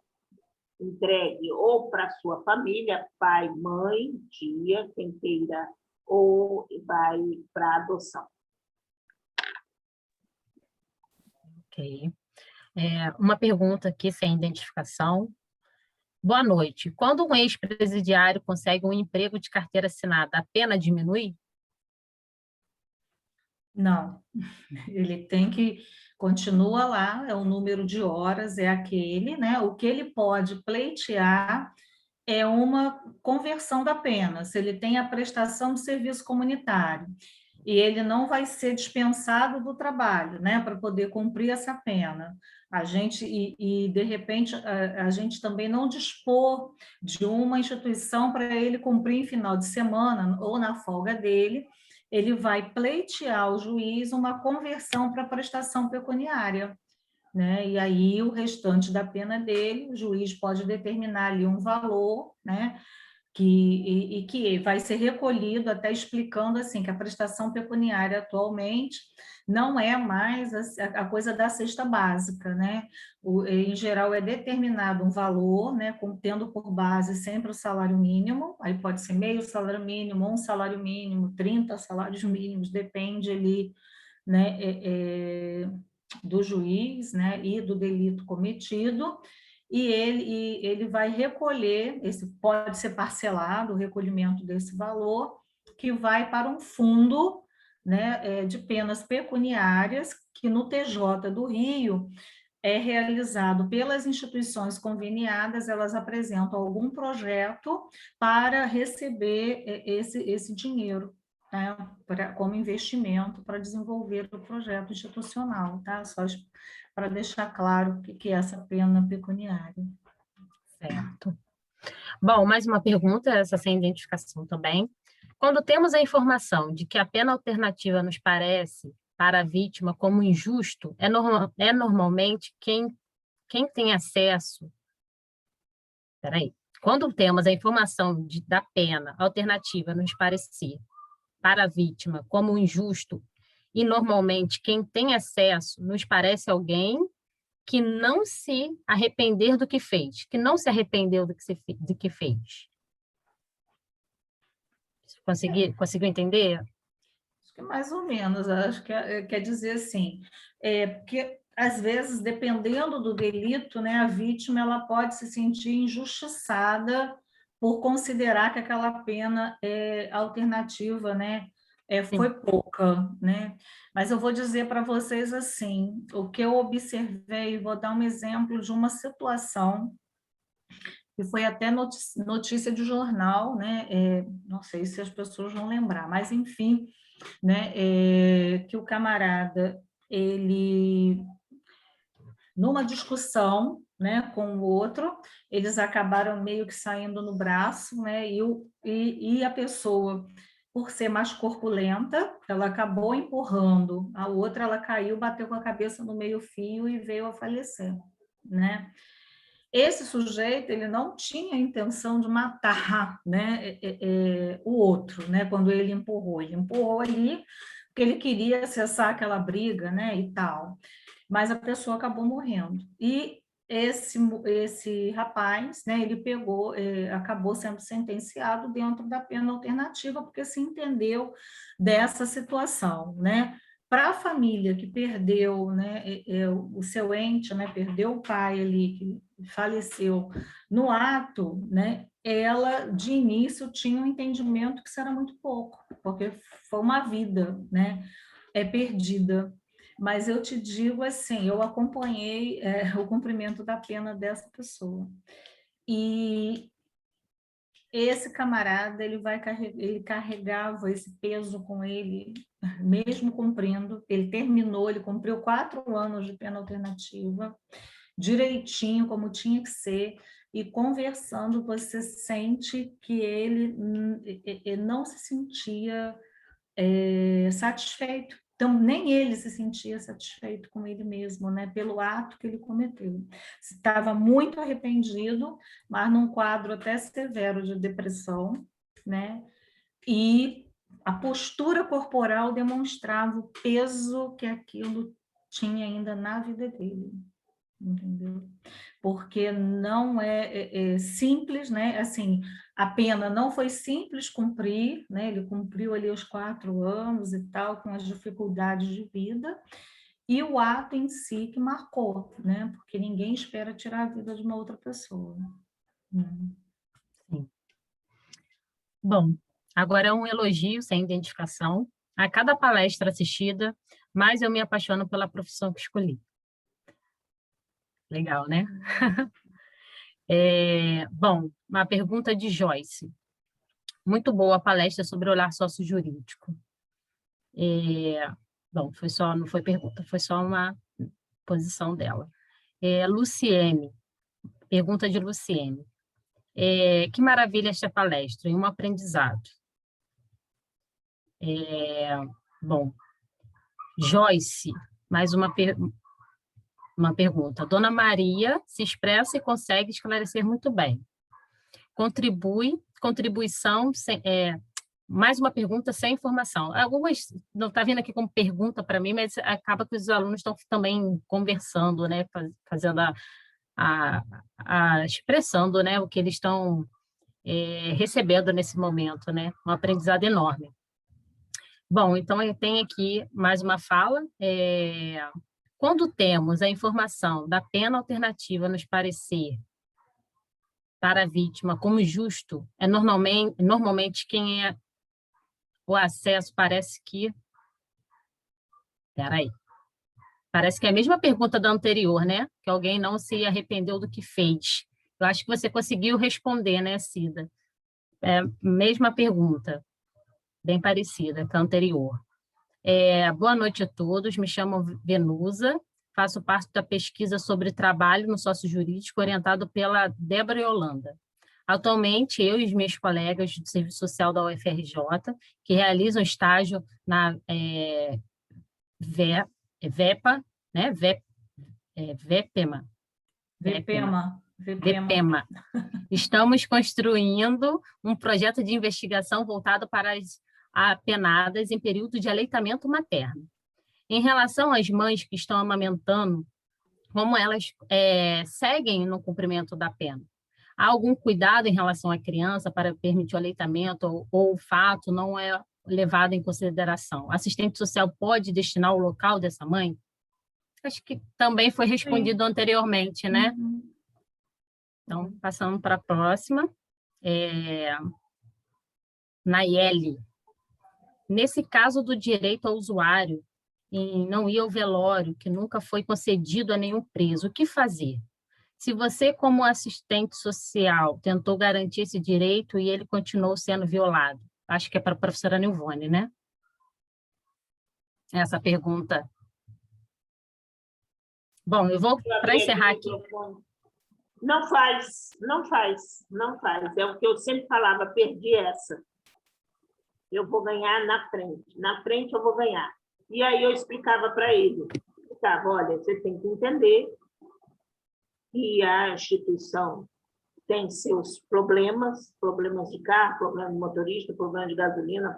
entregue ou para sua família, pai, mãe, tia, quem queira, ou vai para adoção. Ok. Uma pergunta aqui, sem identificação. Boa noite. Quando um ex-presidiário consegue um emprego de carteira assinada, a pena diminui? Não, ele tem que continua lá, é o número de horas, é aquele, né? O que ele pode pleitear é uma conversão da pena, se ele tem a prestação de serviço comunitário, e ele não vai ser dispensado do trabalho, né, para poder cumprir essa pena. A gente, de repente, a gente também não dispor de uma instituição para ele cumprir em final de semana ou na folga dele, ele vai pleitear ao juiz uma conversão para prestação pecuniária, né? E aí o restante da pena dele, o juiz pode determinar ali um valor, né? que vai ser recolhido, até explicando assim que a prestação pecuniária atualmente não é mais a coisa da cesta básica, né? Em geral é determinado um valor, né, tendo por base sempre o salário mínimo, aí pode ser meio salário mínimo, um salário mínimo, 30 salários mínimos, depende ali, né, do juiz, né, e do delito cometido, e ele vai recolher, pode ser parcelado o recolhimento desse valor, que vai para um fundo, né, de penas pecuniárias, que no TJ do Rio é realizado pelas instituições conveniadas, elas apresentam algum projeto para receber esse dinheiro, né, como investimento para desenvolver o projeto institucional, tá? Só para deixar claro o que é essa pena pecuniária. Certo. Bom, mais uma pergunta, essa sem identificação também. Quando temos a informação de que a pena alternativa nos parece, para a vítima, como injusto, é normalmente quem tem acesso... Peraí. Quando temos a informação da pena alternativa nos parecer, para a vítima, como injusto, e normalmente quem tem acesso nos parece alguém que não se arrepender do que fez, que não se arrependeu do que fez. Conseguiu entender? Acho que mais ou menos, acho que quer dizer assim, porque às vezes, dependendo do delito, né, a vítima ela pode se sentir injustiçada por considerar que aquela pena alternativa, né, foi pouca, né? Mas eu vou dizer para vocês assim, o que eu observei, vou dar um exemplo de uma situação que foi até notícia de jornal, né? Não sei se as pessoas vão lembrar, mas enfim, né? Que o camarada, ele, numa discussão, né, com o outro, eles acabaram meio que saindo no braço, né? E a pessoa, por ser mais corpulenta, ela acabou empurrando a outra, ela caiu, bateu com a cabeça no meio-fio e veio a falecer, né? Esse sujeito, ele não tinha a intenção de matar, né, o outro, né, quando ele empurrou ali porque ele queria cessar aquela briga, né, e tal, mas a pessoa acabou morrendo. E esse rapaz, né, ele acabou sendo sentenciado dentro da pena alternativa, porque se entendeu dessa situação, né. Para a família que perdeu, né, o seu ente, né, perdeu o pai ali, que faleceu no ato, né, ela, de início, tinha um entendimento que isso era muito pouco, porque foi uma vida, né, perdida. Mas eu te digo assim, eu acompanhei o cumprimento da pena dessa pessoa. E esse camarada, ele carregava esse peso com ele, mesmo cumprindo. Ele cumpriu 4 anos de pena alternativa, direitinho, como tinha que ser, e conversando, você sente que ele não se sentia satisfeito. Então, nem ele se sentia satisfeito com ele mesmo, né, pelo ato que ele cometeu. Estava muito arrependido, mas num quadro até severo de depressão, né, e a postura corporal demonstrava o peso que aquilo tinha ainda na vida dele, entendeu? Porque não é simples, né? Assim, a pena não foi simples cumprir, né? Ele cumpriu ali os 4 anos e tal, com as dificuldades de vida, e o ato em si que marcou, né? Porque ninguém espera tirar a vida de uma outra pessoa. Sim. Bom, agora é um elogio sem identificação. A cada palestra assistida, mais eu me apaixono pela profissão que escolhi. Legal, né? Bom, uma pergunta de Joyce. Muito boa a palestra sobre olhar sócio-jurídico. Bom, não foi pergunta, foi só uma posição dela. Luciene, pergunta de Luciene. Que maravilha esta palestra, e um aprendizado. Bom, Joyce, mais uma pergunta. Dona Maria se expressa e consegue esclarecer muito bem. contribuição, mais uma pergunta sem informação. Algumas não está vindo aqui como pergunta para mim, mas acaba que os alunos estão também conversando, né, fazendo expressando, né, o que eles estão recebendo nesse momento, né, um aprendizado enorme. Bom, então eu tenho aqui mais uma fala. Quando temos a informação da pena alternativa nos parecer para a vítima como justo, normalmente quem o acesso parece que... Peraí. Parece que é a mesma pergunta da anterior, né? Que alguém não se arrependeu do que fez. Eu acho que você conseguiu responder, né, Cida? Mesma pergunta, bem parecida com a anterior. Boa noite a todos, me chamo Venusa, faço parte da pesquisa sobre trabalho no sócio-jurídico orientado pela Débora Yolanda. Atualmente, eu e os meus colegas do Serviço Social da UFRJ, que realizam estágio na VEPA, né? VEPEMA. Estamos construindo um projeto de investigação voltado para as apenadas em período de aleitamento materno. Em relação às mães que estão amamentando, como elas seguem no cumprimento da pena? Há algum cuidado em relação à criança para permitir o aleitamento ou o fato não é levado em consideração? O assistente social pode destinar o local dessa mãe? Acho que também foi respondido anteriormente, né? Uhum. Então, passando para a próxima. Nayeli. Nesse caso do direito ao usuário em não ir ao velório, que nunca foi concedido a nenhum preso, o que fazer? Se você, como assistente social, tentou garantir esse direito e ele continuou sendo violado? Acho que é para a professora Nilvone, né? Essa pergunta. Bom, eu vou, para encerrar aqui... Não faz. É o que eu sempre falava, perdi essa. Eu vou ganhar na frente eu vou ganhar. E aí eu explicava para ele, olha, você tem que entender que a instituição tem seus problemas de carro, problema de motorista, problema de gasolina,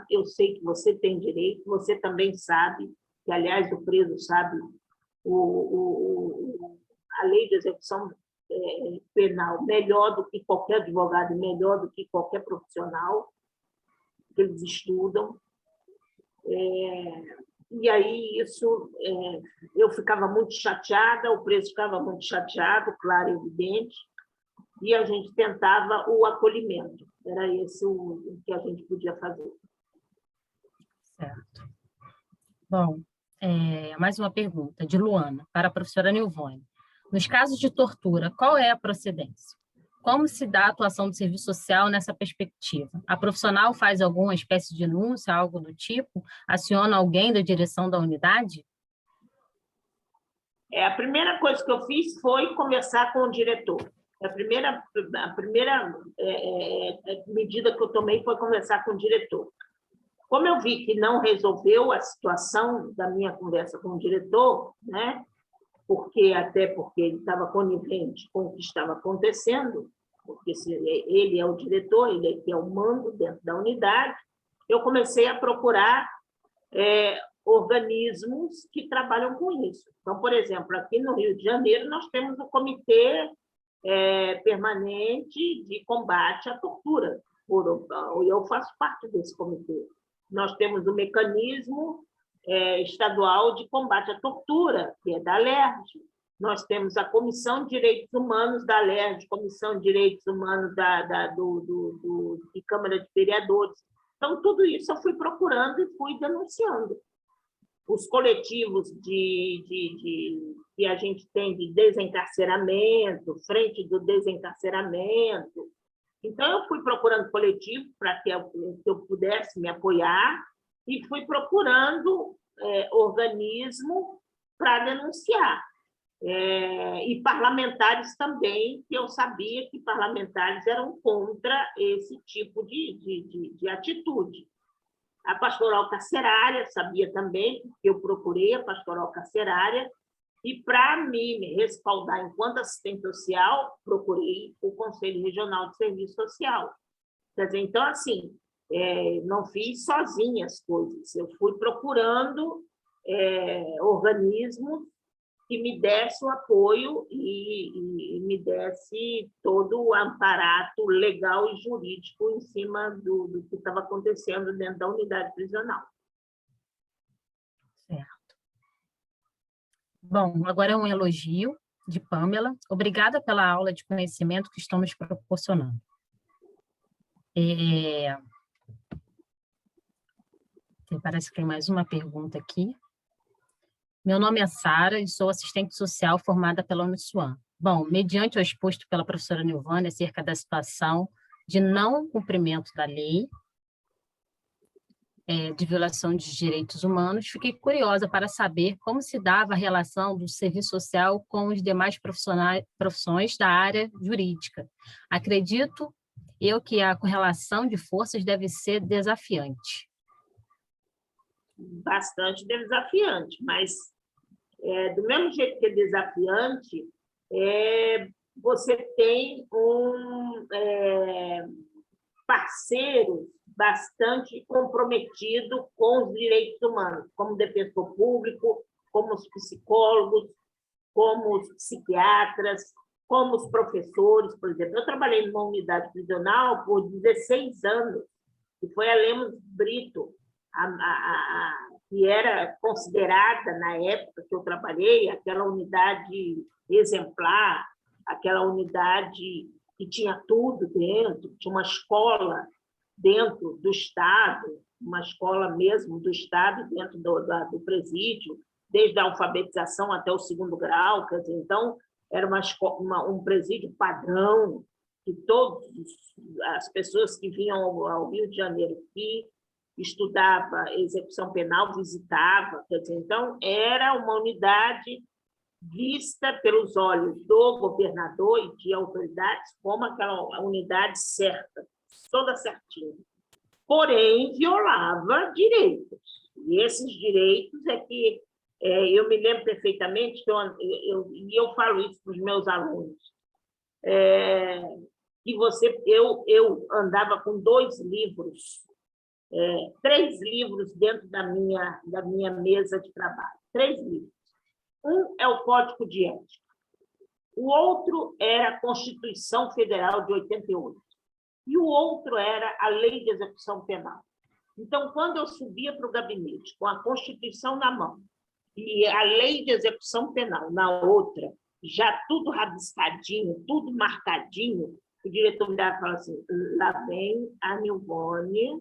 eu sei que você tem direito, você também sabe, que aliás o preso sabe, a lei de execução penal melhor do que qualquer advogado, melhor do que qualquer profissional, que eles estudam. E aí isso, eu ficava muito chateada, o preso ficava muito chateado, claro e evidente, e a gente tentava o acolhimento. Era esse o que a gente podia fazer. Certo. Bom, mais uma pergunta de Luana, para a professora Nilvone. Nos casos de tortura, qual é a procedência? Como se dá a atuação do serviço social nessa perspectiva? A profissional faz alguma espécie de denúncia, algo do tipo? Aciona alguém da direção da unidade? A primeira coisa que eu fiz foi conversar com o diretor. A primeira medida que eu tomei foi conversar com o diretor. Como eu vi que não resolveu a situação da minha conversa com o diretor, né? Porque ele estava conivente com o que estava acontecendo, porque ele é o diretor, ele é que é o mando dentro da unidade, eu comecei a procurar organismos que trabalham com isso. Então, por exemplo, aqui no Rio de Janeiro, nós temos o Comitê Permanente de Combate à Tortura, eu faço parte desse comitê. Nós temos o Mecanismo Estadual de Combate à Tortura, que é da ALERJ. Nós temos a Comissão de Direitos Humanos da ALERJ, Comissão de Direitos Humanos de Câmara de Vereadores. Então, tudo isso eu fui procurando e fui denunciando. Os coletivos que a gente tem de desencarceramento, Frente do Desencarceramento. Então, eu fui procurando coletivo para que eu pudesse me apoiar e fui procurando organismo para denunciar. E parlamentares também, que eu sabia que parlamentares eram contra esse tipo de atitude. A pastoral carcerária sabia também, porque eu procurei a pastoral carcerária, E, para me respaldar enquanto assistente social, procurei o Conselho Regional de Serviço Social. Quer dizer, então, assim, não fiz sozinha as coisas, eu fui procurando organismos que me desse o apoio e me desse todo o amparato legal e jurídico em cima do que estava acontecendo dentro da unidade prisional. Certo. Bom, agora é um elogio de Pamela. Obrigada pela aula de conhecimento que estamos proporcionando. Parece que tem mais uma pergunta aqui. Meu nome é Sara e sou assistente social formada pela Uniswan. Bom, mediante o exposto pela professora Nilvânia acerca da situação de não cumprimento da lei de violação de direitos humanos, fiquei curiosa para saber como se dava a relação do serviço social com os demais profissões da área jurídica. Acredito eu que a correlação de forças deve ser desafiante. Bastante desafiante, mas do mesmo jeito que é desafiante, você tem um parceiro bastante comprometido com os direitos humanos, como defensor público, como os psicólogos, como os psiquiatras, como os professores, por exemplo. Eu trabalhei numa unidade prisional por 16 anos, que foi a Lemos Brito, que era considerada, na época que eu trabalhei, aquela unidade exemplar, aquela unidade que tinha tudo dentro, tinha uma escola dentro do Estado, uma escola mesmo do Estado, dentro do presídio, desde a alfabetização até o 2º grau. Quer dizer, então, era um presídio padrão, que todas as pessoas que vinham ao Rio de Janeiro, que estudava execução penal, visitava. Quer dizer, então, era uma unidade vista pelos olhos do governador e de autoridades como aquela unidade certa, toda certinha. Porém, violava direitos. E esses direitos é que eu me lembro perfeitamente, que eu falo isso para os meus alunos, que eu andava com 2 livros, 3 livros dentro da minha mesa de trabalho. 3 livros. Um é o Código de Ética. O outro era a Constituição Federal de 88. E o outro era a Lei de Execução Penal. Então, quando eu subia para o gabinete com a Constituição na mão e a Lei de Execução Penal na outra, já tudo rabiscadinho, tudo marcadinho, o diretor me dava e falava assim: lá vem a Nilvânia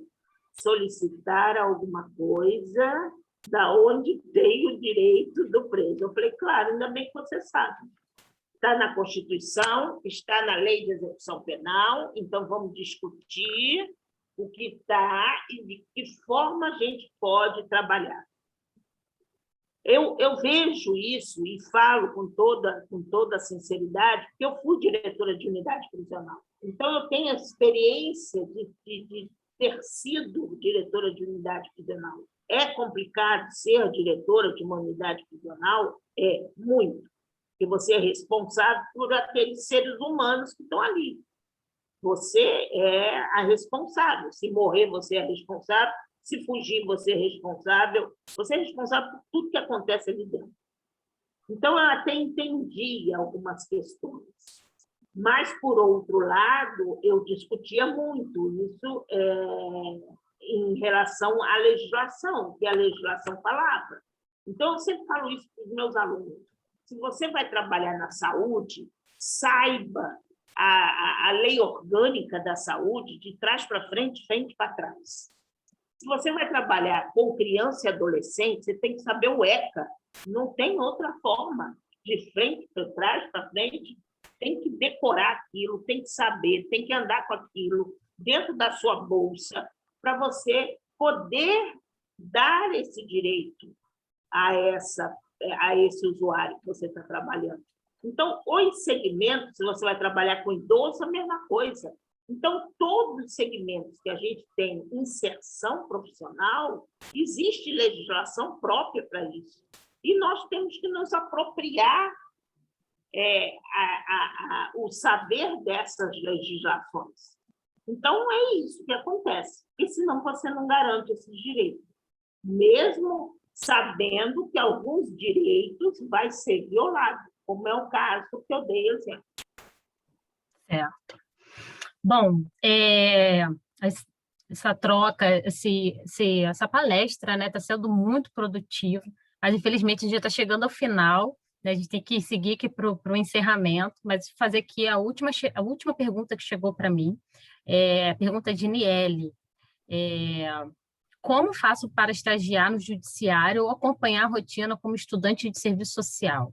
solicitar alguma coisa da onde tem o direito do preso. Eu falei: claro, ainda bem que você sabe. Está na Constituição, está na Lei de Execução Penal, então vamos discutir o que está e de que forma a gente pode trabalhar. Eu vejo isso e falo com toda a sinceridade, porque eu fui diretora de unidade prisional. Então, eu tenho a experiência de ter sido diretora de unidade prisional. É complicado ser diretora de uma unidade prisional? É, muito. Porque você é responsável por aqueles seres humanos que estão ali. Você é a responsável. Se morrer, você é responsável. Se fugir, você é responsável. Você é responsável por tudo que acontece ali dentro. Então, eu até entendi algumas questões. Mas, por outro lado, eu discutia muito isso em relação à legislação, que a legislação falava. Então, eu sempre falo isso para os meus alunos. Se você vai trabalhar na saúde, saiba a lei orgânica da saúde de trás para frente, frente para trás. Se você vai trabalhar com criança e adolescente, você tem que saber o ECA. Não tem outra forma. De frente para trás, para frente, tem que decorar aquilo, tem que saber, tem que andar com aquilo dentro da sua bolsa para você poder dar esse direito a esse usuário que você está trabalhando. Então, os segmentos, se você vai trabalhar com idoso, a mesma coisa. Então, todos os segmentos que a gente tem inserção profissional, existe legislação própria para isso. e nós temos que nos apropriar o saber dessas legislações. Então, é isso que acontece, porque senão você não garante esses direitos, mesmo sabendo que alguns direitos vai ser violado, como é o caso que eu dei exemplo. Certo. Bom, essa troca, essa palestra, né, está sendo muito produtiva, mas infelizmente a gente já está chegando ao final, né, a gente tem que seguir aqui para o encerramento, mas fazer aqui a última pergunta que chegou para mim, a pergunta de Niele. Como faço para estagiar no judiciário ou acompanhar a rotina como estudante de serviço social?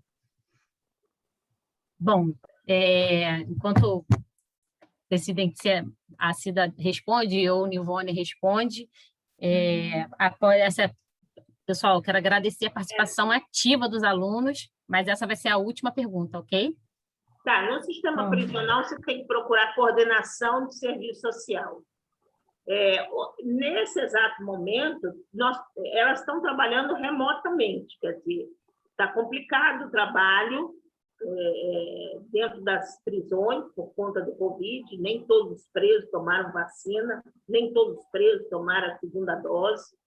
Bom, enquanto presidente, a Cida responde ou o Nilvone responde, pessoal, quero agradecer a participação ativa dos alunos, mas essa vai ser a última pergunta, ok? Tá, no sistema prisional você tem que procurar coordenação de serviço social. Nesse exato momento, elas estão trabalhando remotamente, quer dizer, está complicado o trabalho dentro das prisões por conta do Covid, nem todos os presos tomaram vacina, nem todos os presos tomaram a segunda dose.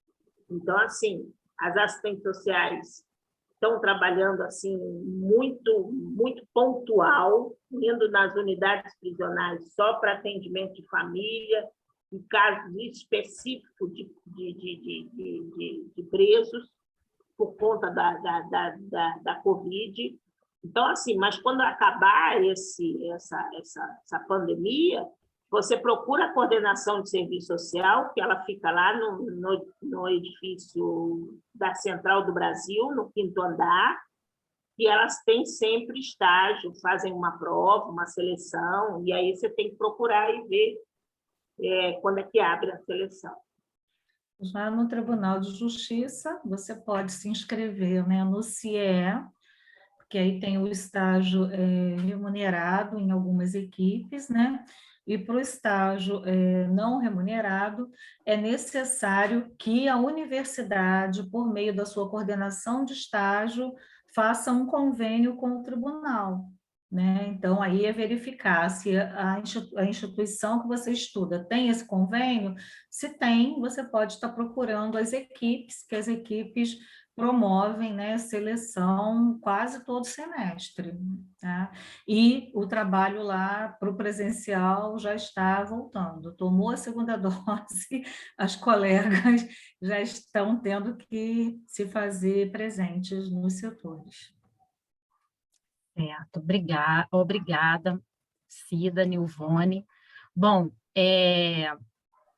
Então, assim, as assistentes sociais estão trabalhando assim muito, muito pontual, indo nas unidades prisionais só para atendimento de família, em casos específicos de presos, por conta da Covid. Então, assim, mas quando acabar essa pandemia, você procura a coordenação de serviço social, que ela fica lá no edifício da Central do Brasil, no 5º andar, e elas têm sempre estágio, fazem uma prova, uma seleção, e aí você tem que procurar e ver quando é que abre a seleção. Já no Tribunal de Justiça, você pode se inscrever, né, no CIE, porque aí tem o estágio remunerado em algumas equipes, né? E para o estágio não remunerado, é necessário que a universidade, por meio da sua coordenação de estágio, faça um convênio com o tribunal, né? Então, aí é verificar se a instituição que você estuda tem esse convênio. Se tem, você pode estar procurando as equipes, que as equipes promovem, né, seleção quase todo semestre, tá? E o trabalho lá para o presencial já está voltando. Tomou a segunda dose, as colegas já estão tendo que se fazer presentes nos setores. Certo, obrigada, Cida, Nilvone. Bom,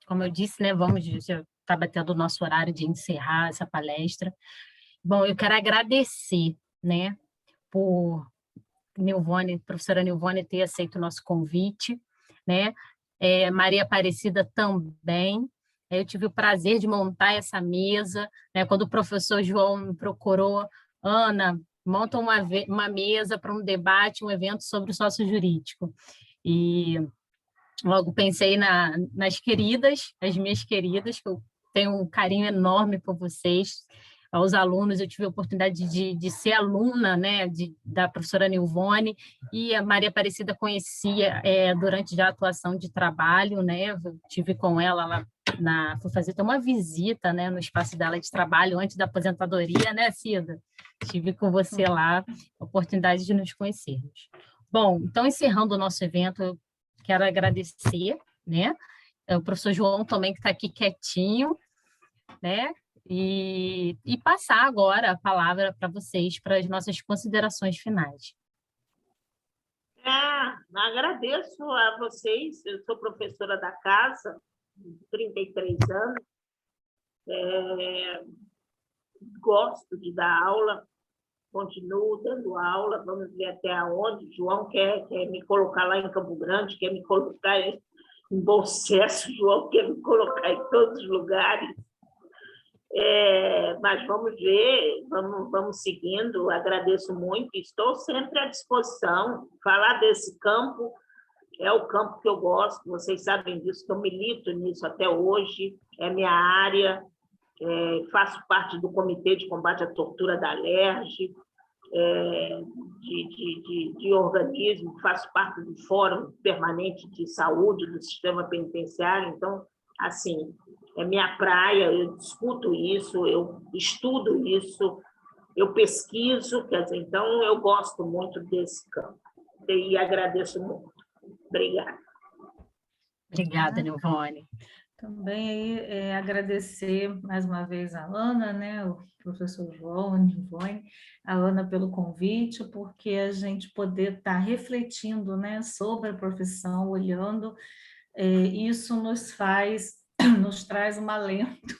como eu disse, né, já está batendo o nosso horário de encerrar essa palestra. Bom, eu quero agradecer, né, por professora Nilvone ter aceito o nosso convite, né, Maria Aparecida também. Eu tive o prazer de montar essa mesa, né, quando o professor João me procurou, Ana, monta uma mesa para um debate, um evento sobre o sócio jurídico. E logo pensei nas queridas, as minhas queridas, que eu tenho um carinho enorme por vocês, aos alunos. Eu tive a oportunidade de ser aluna, né, da professora Nilvone, e a Maria Aparecida conhecia durante a atuação de trabalho, né, eu tive com ela fui fazer até uma visita, né, no espaço dela de trabalho antes da aposentadoria, né, Cida? Estive com você lá, a oportunidade de nos conhecermos. Bom, então, encerrando o nosso evento, eu quero agradecer, né, o professor João também, que está aqui quietinho, né, e passar agora a palavra para vocês, para as nossas considerações finais. Agradeço a vocês, eu sou professora da casa, 33 anos, gosto de dar aula, continuo dando aula, vamos ver até onde. João quer me colocar lá em Campo Grande, quer me colocar em Bom Sucesso, João quer me colocar em todos os lugares. Mas vamos ver, vamos seguindo, agradeço muito, estou sempre à disposição. Falar desse campo é o campo que eu gosto, vocês sabem disso, que eu milito nisso até hoje, é minha área, faço parte do Comitê de Combate à Tortura da Alerj, de organismo, faço parte do Fórum Permanente de Saúde do Sistema Penitenciário. Então, assim, é minha praia, eu discuto isso, eu estudo isso, eu pesquiso, quer dizer, então eu gosto muito desse campo e agradeço muito. Obrigada. Obrigada, Nilvone. Também aí, agradecer mais uma vez a Ana, né, o professor João, a Nilvone, a Ana pelo convite, porque a gente poder estar refletindo, né, sobre a profissão, olhando, isso nos traz um alento,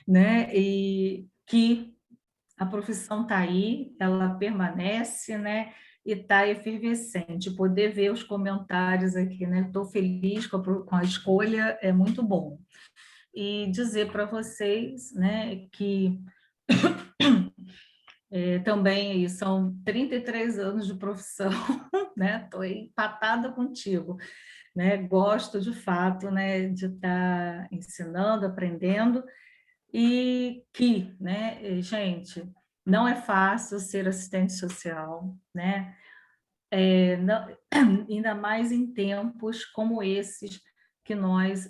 né, e que a profissão está aí, ela permanece, né? E está efervescente. Poder ver os comentários aqui, né? Estou feliz com a escolha, é muito bom. E dizer para vocês, né, que também aí são 33 anos de profissão, né? Estou empatada contigo, né? Gosto de fato, né, de estar ensinando, aprendendo. E que, né, gente, não é fácil ser assistente social, né? Ainda mais em tempos como esses que nós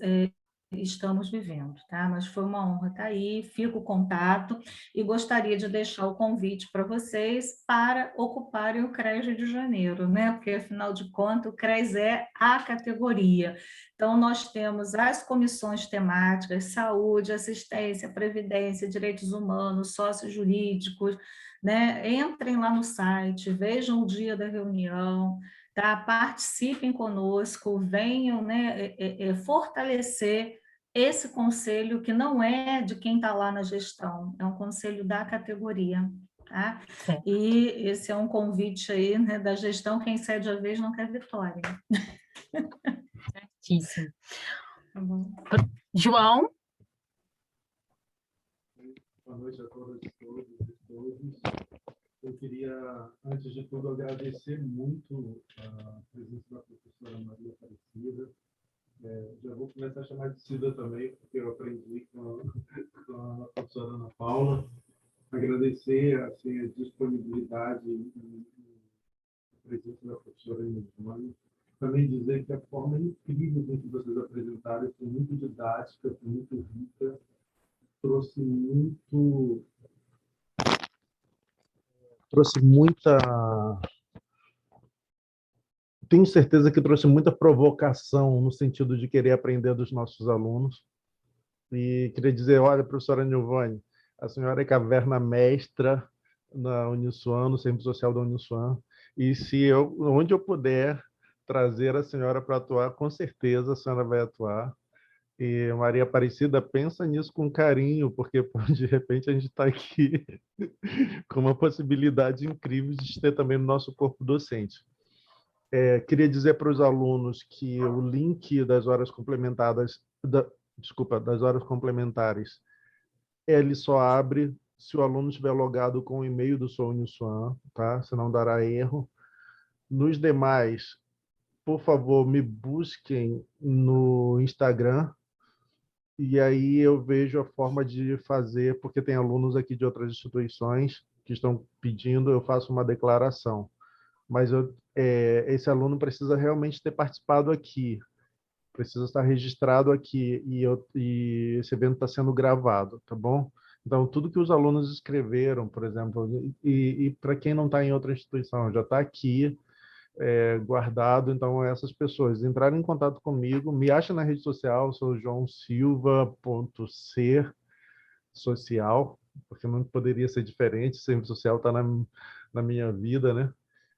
estamos vivendo, tá? Mas foi uma honra estar aí, fico o contato e gostaria de deixar o convite para vocês para ocuparem o CRES Rio de Janeiro, né? Porque, afinal de contas, o CRES é a categoria. Então, nós temos as comissões temáticas, saúde, assistência, previdência, direitos humanos, sócios jurídicos, né? Entrem lá no site, vejam o dia da reunião, tá? Participem conosco, venham, né, fortalecer esse conselho que não é de quem está lá na gestão, é um conselho da categoria, tá? Certo. E esse é um convite aí, né, da gestão, quem cede a vez não quer vitória. Certíssimo. Tá bom. João? Boa noite a todas e todos e todos. Eu queria, antes de tudo, agradecer muito a presença da professora Maria Aparecida. Já vou começar a chamar de Cida também, porque eu aprendi com a professora Ana Paula. Agradecer assim, a disponibilidade e a presença da professora Nilvone. Também dizer que a forma incrível com que vocês apresentaram foi muito didática, foi muito rica, trouxe muita. Tenho certeza que trouxe muita provocação no sentido de querer aprender dos nossos alunos. E queria dizer, olha, professora Nilvone, a senhora é caverna mestra na Uniswan, no Centro Social da Uniswan, e onde eu puder trazer a senhora para atuar, com certeza a senhora vai atuar. E Maria Aparecida, pensa nisso com carinho, porque de repente a gente está aqui com uma possibilidade incrível de ter também no nosso corpo docente. Queria dizer para os alunos que o link das horas complementares, das horas complementares, ele só abre se o aluno estiver logado com o e-mail do sua Uniswan, tá? Senão dará erro. Nos demais, por favor, me busquem no Instagram, e aí eu vejo a forma de fazer, porque tem alunos aqui de outras instituições que estão pedindo, eu faço uma declaração. Mas esse aluno precisa realmente ter participado aqui, precisa estar registrado aqui, e esse evento está sendo gravado, tá bom? Então, tudo que os alunos escreveram, por exemplo, e para quem não está em outra instituição, já está aqui, guardado. Então, essas pessoas entrarem em contato comigo, me acha na rede social, sou joãosilva.ser social, porque não poderia ser diferente, sempre social está na minha vida, né?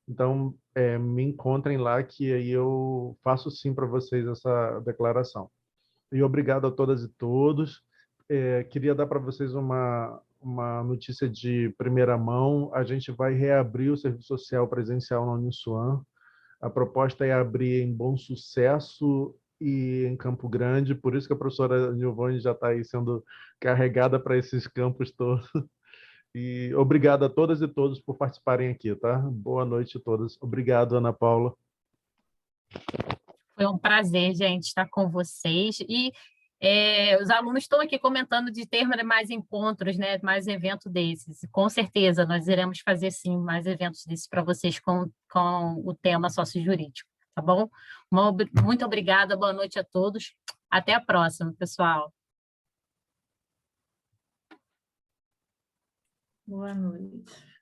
Então, me encontrem lá, que aí eu faço sim para vocês essa declaração. E obrigado a todas e todos. Queria dar para vocês uma notícia de primeira mão. A gente vai reabrir o serviço social presencial na Uniswan. A proposta é abrir em Bom Sucesso e em Campo Grande, por isso que a professora Nilvone já está aí sendo carregada para esses campos todos. E obrigado a todas e todos por participarem aqui, tá? Boa noite a todas. Obrigado, Ana Paula. Foi um prazer, gente, estar com vocês. E Os alunos estão aqui comentando de ter mais encontros, né, mais eventos desses. Com certeza, nós iremos fazer, sim, mais eventos desses para vocês com o tema sócio-jurídico, tá bom? Muito obrigada, boa noite a todos. Até a próxima, pessoal. Boa noite.